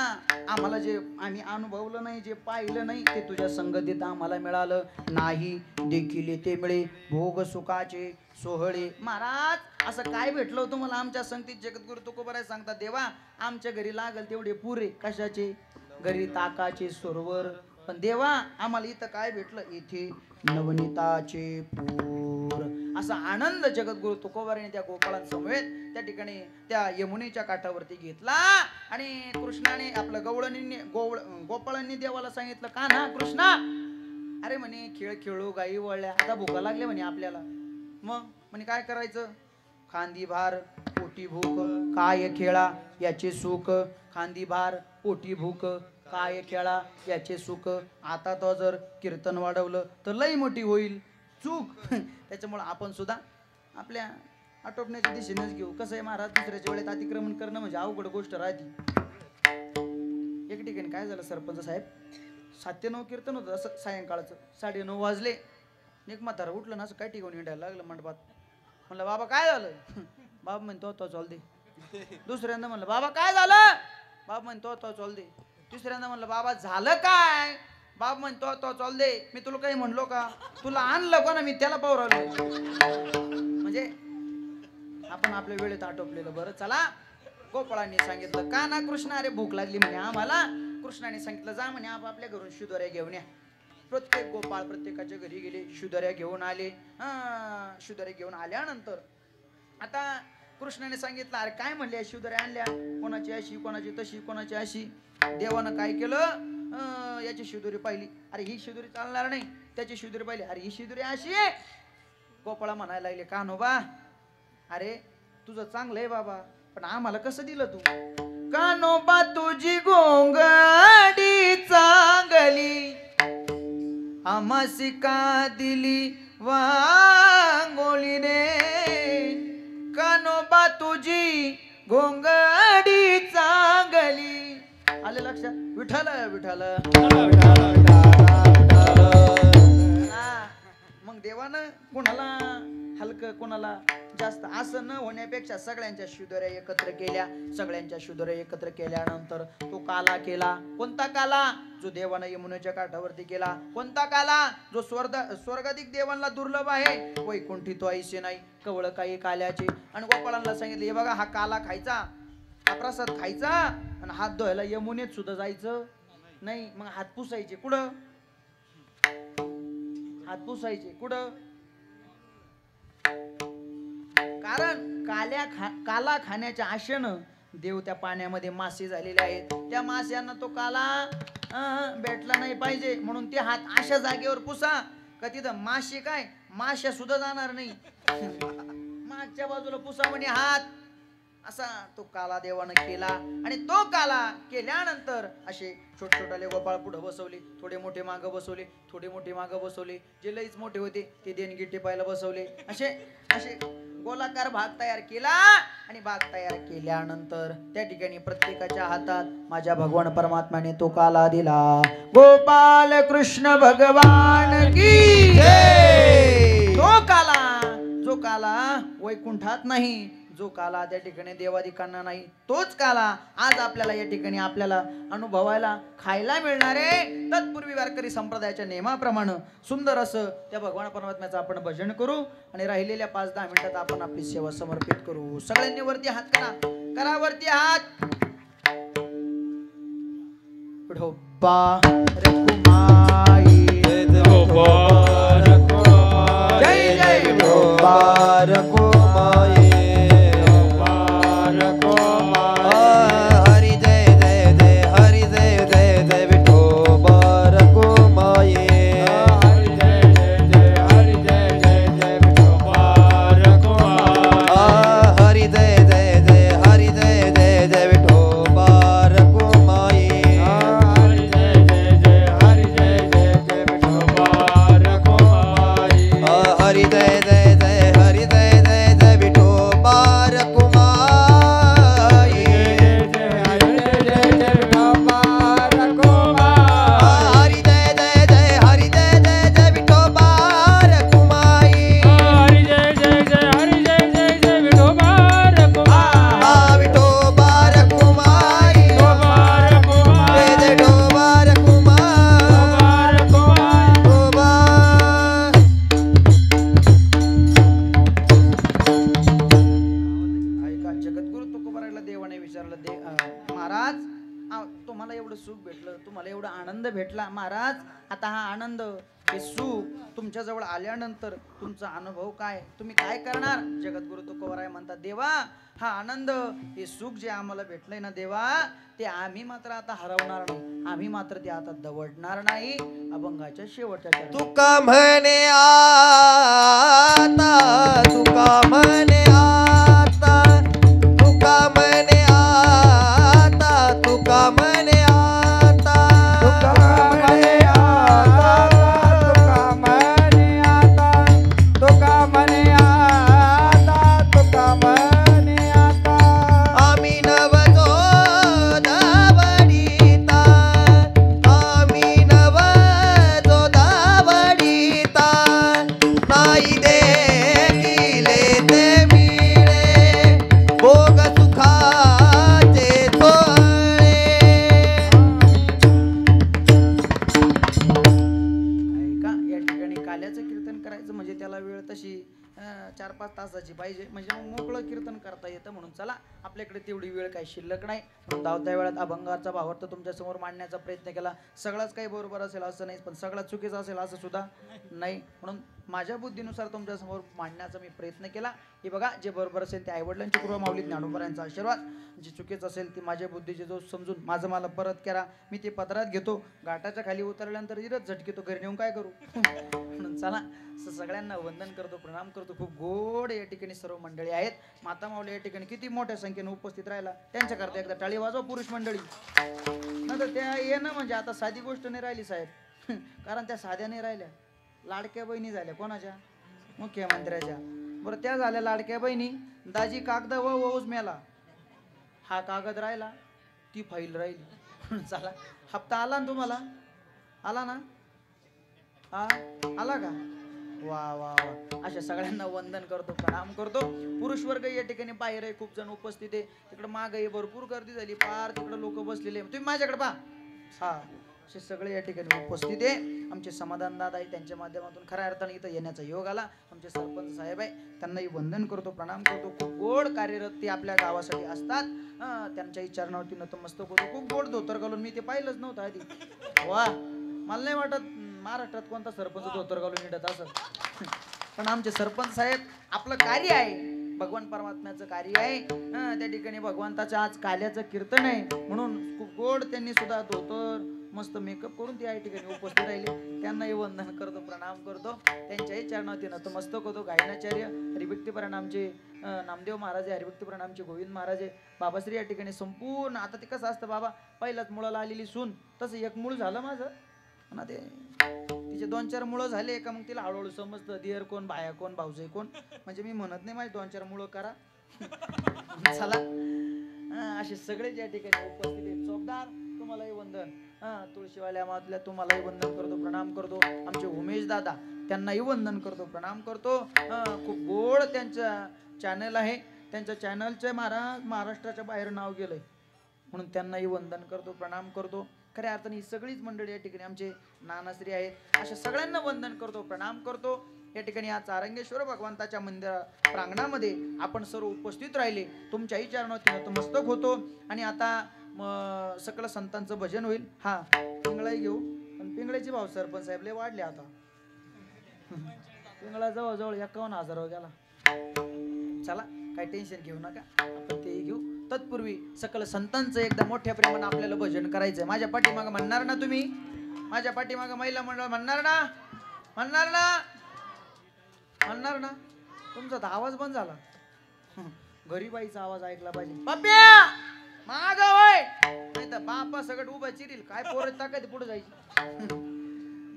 आम्हाला जे आम्ही अनुभवलं नाही जे पाहिलं नाही ते तुझ्या संगतीत आम्हाला मिळालं. नाही देखील ते मिळे भोग सुखाचे सोहळे. महाराज असं काय भेटलं होतं मला आमच्या संगतीत. जगद्गुरु तुकोबाराय सांगतात देवा आमच्या घरी लागल तेवढे पुरे कशाचे घरी ताकाचे सरोवर. पण देवा आम्हाला इथं काय भेटलं इथे नवनीताचे पूर. असा आनंद जगद्गुरु तुकोबाराने त्या गोपाळांसमवेत त्या ठिकाणी त्या यमुनेच्या काठावरती घेतला. आणि कृष्णाने आपलं गोपाळांनी देवाला सांगितलं का ना कृष्णा अरे म्हणे खेळ खेळू गाई वळल्या आता भुका लागल्या म्हणे आपल्याला. मग म्हणे काय करायचं? खांदी भार पोटी भूक काय खेळा याचे सुख. खांदी भार पोटी भूक काय खेळा याचे सुख. आता तो जर कीर्तन वाढवलं तर लई मोठी होईल चूक. त्याच्यामुळे आपण सुद्धा आपल्या आटोपण्याच्या दिशेनेच घेऊ. कसं आहे महाराज, दुसऱ्याच्या वेळेत अतिक्रमण करणं म्हणजे अवघड गोष्ट राहते. एक ठिकाणी काय झालं, सरपंच साहेब 7-9 कीर्तन होतं असं सायंकाळचं. 9:30 वाजले. एक म्हातारा उठलं ना असं काय ठिकाणी हिंडायला लागलं मंडपात. म्हणलं बाबा काय झालं? बाबा म्हणतो तो चाल दे. दुसऱ्यांदा म्हणलं बाबा काय झालं? बाबा म्हणतो तो चाल दे. तिसऱ्यांदा म्हणलं बाबा झालं काय? बाबा म्हणतो तो चाल दे. मी तुला काही म्हणलो का? तुला आणलं का ना मी त्याला पाहू राहिलो. म्हणजे आपण आपल्या वेळेत आटोपलेलं बरं. चला, गोपाळांनी सांगितलं का ना कृष्णा अरे भूक लागली म्हणे आम्हाला. कृष्णाने सांगितलं जा म्हणे आपल्या घरून शिदोऱ्या घेऊन या. प्रत्येक गोपाळ प्रत्येकाच्या घरी गेले, शिदोऱ्या घेऊन आले. शिदोऱ्या घेऊन आल्यानंतर आता कृष्णाने सांगितलं अरे काय म्हणले शिदोऱ्या आणल्या, कोणाची अशी कोणाची तशी कोणाची अशी. देवानं काय केलं, याची शिदोरी पाहिली, अरे ही शिदोरी चालणार नाही. त्याची शिदोरी पाहिली, अरे ही शिदोरी अशी आहे. गोपाळा म्हणायला लागले कान्होबा अरे तुझं चांगलं आहे बाबा, पण आम्हाला कसं दिलं तू? कान्होबा तुझी गोंगडी चांगली आम्हासी का दिली वांगोळी रे. कान्होबा तुझी गोंगडी चांगली. आले लक्षात? विठ्ठल विठ्ठल. मग देवानं कोणाला हलकं कोणाला जास्त असं न होण्यापेक्षा सगळ्यांच्या शिदोऱ्या एकत्र केल्या. सगळ्यांच्या शिदोऱ्या एकत्र केल्यानंतर तो काला केला. कोणता काला? जो देवानं यमुनेच्या काठावरती केला. कोणता काला? जो स्वर्गाधिक देवांना दुर्लभ आहे. वैकुंठी तो ऐसे नाही कवळ काही काल्याचे. आणि गोपाळांना सांगितलं हे बघा हा काला खायचा, हा प्रसाद खायचा आणि हात धुवायला यमुनेत सुद्धा जायचं नाही. मग हात पुसायचे कुठं? हात पुसायचे कुठं? कारण काला खाण्याच्या आशेनं देव त्या पाण्यामध्ये मासे झालेले आहेत. त्या माश्यांना तो काला भेटला नाही पाहिजे म्हणून ते हात अशा जागेवर पुसा का तिथं मासे काय माश्या सुद्धा जाणार नाही. मागच्या बाजूला पुसा म्हणे हात. असा तो काला देवानं केला. आणि तो काला केल्यानंतर असे छोटे गोपाळ पुढे बसवले, थोडे मोठे मागं बसवले, थोडे मोठे मागं बसवले. जे लईच मोठे होते ते देणगी टिपायला बसवले. असे गोलाकार भाग तयार केला. आणि भाग तयार केल्यानंतर त्या ठिकाणी प्रत्येकाच्या हातात माझ्या भगवान परमात्म्याने तो काला दिला. गोपाल कृष्ण भगवान की जय. जो काला वैकुंठात नाही, जो काला त्या ठिकाणी देवादिकांना नाही, तोच काला आज आपल्याला या ठिकाणी आपल्याला अनुभवायला खायला मिळणार आहे. तत्पूर्वी वारकरी संप्रदायाच्या नियमाप्रमाणे सुंदर असं त्या भगवान परमात्म्याचं आपण भजन करू आणि राहिलेल्या 5-10 मिनिटात आपण आपली सेवा समर्पित करू. सगळ्यांनी वरती हात करा वरती हात. विठोबा रखुमाई जय जय विठोबा रखुमाई. तुम्हाला एवढं सुख भेटलं, तुम्हाला एवढा आनंद भेटला महाराज. आता हा आनंद, हे सुख तुमच्याजवळ आल्यानंतर तुमचा अनुभव काय, तुम्ही काय करणार? जगद्गुरु तुकोबाराय म्हणतात, देवा हा आनंद, हे सुख जे आम्हाला भेटलंय ना देवा, ते आम्ही मात्र आता हरवणार नाही, आम्ही मात्र ते आता दवडणार नाही. अभंगाच्या शेवटच्या तुका म्हणे आता, तुका म्हणे आता, तुका म्हणे आता, तुका म्हणे आता, तुका म्हणे आता, तुका म्हणे आता, तुका म्हणे आता, तुका म्हणे आता. आम्ही नवजो दावडीता, आम्ही नवजो दावडीता, नाही देखिले ते मिळे भोग सुखाचे सोहळे. का या ठिकाणी काल्याचं कीर्तन करायचं म्हणजे त्याला वेळ तशी 4-5 तासाची पाहिजे, म्हणजे मग मोकळं कीर्तन करता येतं. म्हणून चला, आपल्याकडे तेवढी वेळ काही शिल्लक नाही, म्हणून धावत्या वेळात अभंगाचा भावार्थ तुमच्या समोर मांडण्याचा प्रयत्न केला. सगळंच काही बरोबर असेल असं नाही, पण सगळं चुकीचं असेल असं सुद्धा नाही, म्हणून माझ्या बुद्धीनुसार तुमच्या समोर मांडण्याचा मी प्रयत्न केला. हे बघा, जे बरोबर असेल ते आईवडिलांची कृपा, माऊली ज्ञानोबारायांचा आशीर्वाद, जे चुकीचं असेल ती माझ्या बुद्धीचे जो समजून माझं मला परत करा. मी ते पदरात घेतो, घाटाच्या खाली उतरल्यानंतर इरच झटकेतो, घरी नेऊन काय करू. म्हणून चला, सगळ्यांना वंदन करतो, प्रणाम करतो. खूप गोड या ठिकाणी सर्व मंडळी आहेत. माता माऊली या ठिकाणी किती मोठ्या संख्येने उपस्थित राहिला, त्यांच्याकरता एकदा टाळी वाजवा पुरुष मंडळी. नंतर त्या येणं म्हणजे आता साधी गोष्ट नाही राहिली साहेब, कारण त्या साध्या नाही राहिल्या, लाडक्या बहिणी झाल्या. कोणाच्या? मुख्यमंत्र्याच्या. बरं, त्या झाल्या लाडक्या बहिणी. दाजी कागद वऊच मेला, हा कागद राहिला, ती फाईल राहिली. चला, हप्ता आला ना तुम्हाला? आला ना? हा आला का? वा वा वा. अशा सगळ्यांना वंदन करतो, प्रणाम करतो. पुरुष वर्ग या ठिकाणी बाहेर आहे, खूप जण उपस्थित आहे. तिकडे माग आहे, भरपूर गर्दी झाली, पार तिकडे लोक बसलेले. तुम्ही माझ्याकडे पहा. हा, असे सगळे या ठिकाणी उपस्थित आहे. आमचे समाधान दादा आहे, त्यांच्या माध्यमातून खऱ्या अर्थाने इथं येण्याचा योग आला. आमचे सरपंच साहेब आहे, त्यांनाही वंदन करतो, प्रणाम करतो. खूप गोड कार्यरत ते आपल्या गावासाठी असतात. त्यांच्या चरणावरती नतमस्तक होतो. खूप गोड धोतर घालून, मी ते पाहिलंच नव्हतं आधी. वा, मला नाही वाटत महाराष्ट्रात कोणता सरपंच धोतर घालून निघत असत. पण आमचे सरपंच साहेब, आपलं कार्य आहे भगवान परमात्म्याचं कार्य आहे. त्या ठिकाणी भगवंताचं आज काल्याचं कीर्तन आहे, म्हणून खूप गोड त्यांनी सुद्धा धोतर मस्त मेकअप करून ते या ठिकाणी उपस्थित राहिले. त्यांनाही वंदन करतो, प्रणाम करतो. त्यांच्याही चरणावरती नतमस्तक होतो. गायनाचार्य हरिभक्तीपरायण आमचे नामदेव महाराज आहे, हरिभक्तीपरायण आमचे गोविंद महाराज आहे, बाबाश्री या ठिकाणी संपूर्ण. आता ते कसं असतं बाबा, पहिलाच मुळाला आलेली सून, तसं एक मूळ झालं माझं ना, ते तिचे 2-4 मुळं झाले का मग तिला हळूहळू समजतं दियर कोण, भाया कोण, भाऊजाई कोण. म्हणजे मी म्हणत नाही माझे 2-4 मुळं करा. चला, असे सगळे ज्या ठिकाणी उपस्थित आहेत, चौकदार तुम्हालाही वंदन. तुळशीवाल्या मातल्या तुम्हालाही वंदन करतो, प्रणाम करतो. आमचे उमेश दादा, त्यांनाही वंदन करतो, प्रणाम करतो. खूप गोड त्यांचं चॅनल आहे, त्यांच्या चॅनलचं महाराष्ट्राच्या बाहेर नाव गेलंय, म्हणून त्यांनाही वंदन करतो, प्रणाम करतो. खऱ्या अर्थाने ही सगळीच मंडळी या ठिकाणी आमचे नानाश्री आहेत. अशा सगळ्यांना वंदन करतो, प्रणाम करतो. या ठिकाणी आज चारंगेश्वर भगवंताच्या मंदिर प्रांगणामध्ये आपण सर्व उपस्थित राहिले, तुमच्याही चरणावरती नतमस्तक होतो. आणि आता सकल संतांचं भजन होईल. हा, पिंगळाही घेऊ, पण पिंगळ्याचे भाव सरपंच साहेब लय वाढले आता. पिंगळा जवळजवळ 51,000 गेला. चला, काही टेन्शन घेऊ नका, आपण तेही घेऊ. तत्पूर्वी सकल संतांचं एकदा मोठ्या प्रेमानं आपल्याला भजन करायचंय. माझ्या पाठीमागं म्हणणार ना तुम्ही? माझ्या पाठीमागं महिला मंडळ म्हणणार ना? म्हणणार ना? म्हणणार ना? तुमचा तर आवाज बंद झाला. गरीबाईचा आवाज ऐकला पाहिजे. पप्प्या माग होय, नाही तर बापा सगळं उभा चिरील. काय पोरं ताकद पुढे जायची.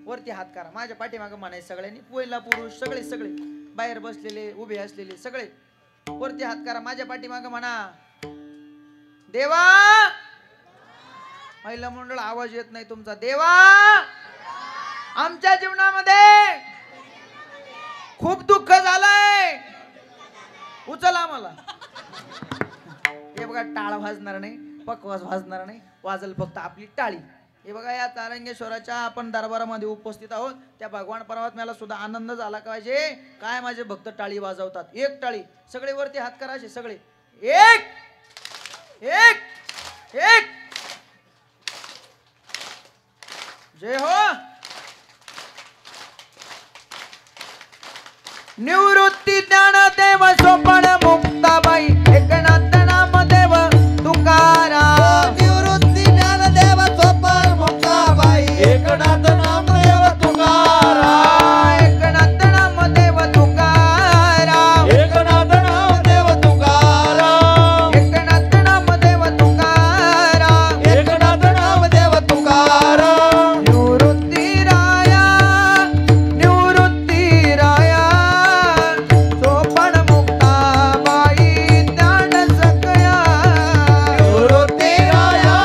वरती हात करा, माझ्या पाठीमागं म्हणायचं सगळ्यांनी. पहिला पुरुष सगळे सगळे, बाहेर बसलेले उभे असलेले सगळे वरती हात करा. माझ्या पाठीमागं म्हणा, देवा. महिला मंडळ आवाज येत नाही तुमचा. देवा, आमच्या जीवनामध्ये खूप दुःख झालंय, उचल आम्हाला. हे बघा, टाळ वाजणार नाही, पकवाज वाजणार नाही, वाजल फक्त आपली टाळी. हे बघा, या तारंगेश्वराच्या आपण दरबारामध्ये उपस्थित आहोत. त्या भगवान परमात्म्याला सुद्धा आनंद झाला पाहिजे. काय माझे भक्त टाळी वाजवतात. एक टाळी, सगळे वरती हात करा, असे सगळे. एक एक एक जय हो. निवृत्ती ज्ञानदेव सोपण मुक्ताबाई एकनाथ नामदेव तुकाराम. निवृत्ती ज्ञानदेव सोपन मुक्ताबाई एकनाथ नामदेव तुकाराम. एकनाथ नामदेव तुकाराम. एकनाथ नामदेव तुकाराम. एकनाथ नामदेव तुकाराम. एकनाथ नामदेव तुकाराम. निवृत्ती राया सोपण मुक्ताबाई ज्ञान सकया. निवृत्ती राया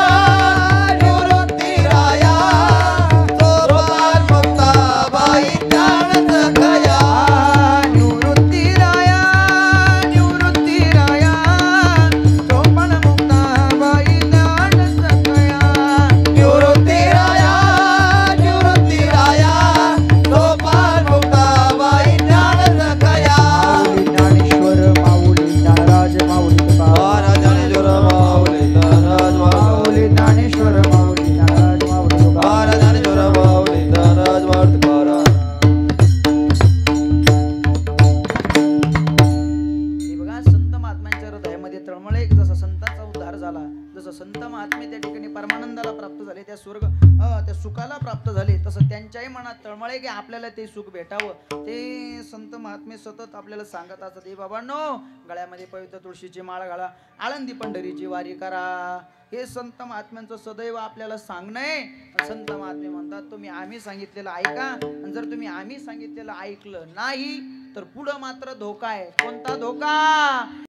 सोपन मुक्ताबाई ज्ञान सकया. निवृत्ती राया सोपण मुक्ताबाई ज्ञान सकया. निवृत्ती राया सोपन मुक्ताबाई ज्ञान सकया. ज्ञानेश्वर माऊली नाराज माऊली तुकाराम. ज्ञानेश्वर माऊली नाराज माऊली. ज्ञानेश्वर माऊली नाराज माऊली तुकाराम. ज्ञानेश्वर माऊली नाराज माऊली तुकाराम. हे बघा संत महात्म्यांच्या हृदयामध्ये तळमळे जसा संतांचा उद्धार झाला, जसं संत महात्मे त्या ठिकाणी परमानंदाला प्राप्त झाले, त्या त्या सुखाला प्राप्त झाले, तसं त्यांच्याही मनात तळमळे की आपल्याला ते सुख भेटावं. ते संत महात्मे सतत आपल्याला सांगत असतात, हे बाबांनो गळ्यामध्ये पवित्र तुळशीची माळ घाला, आळंदी पंढरीची वारी करा. हे संत महात्म्यांचं सदैव आपल्याला सांगणं आहे. संत महात्मे म्हणतात तुम्ही आम्ही सांगितलेलं ऐका, आणि जर तुम्ही आम्ही सांगितलेलं ऐकलं नाही तर पुढं मात्र धोका आहे. कोणता धोका?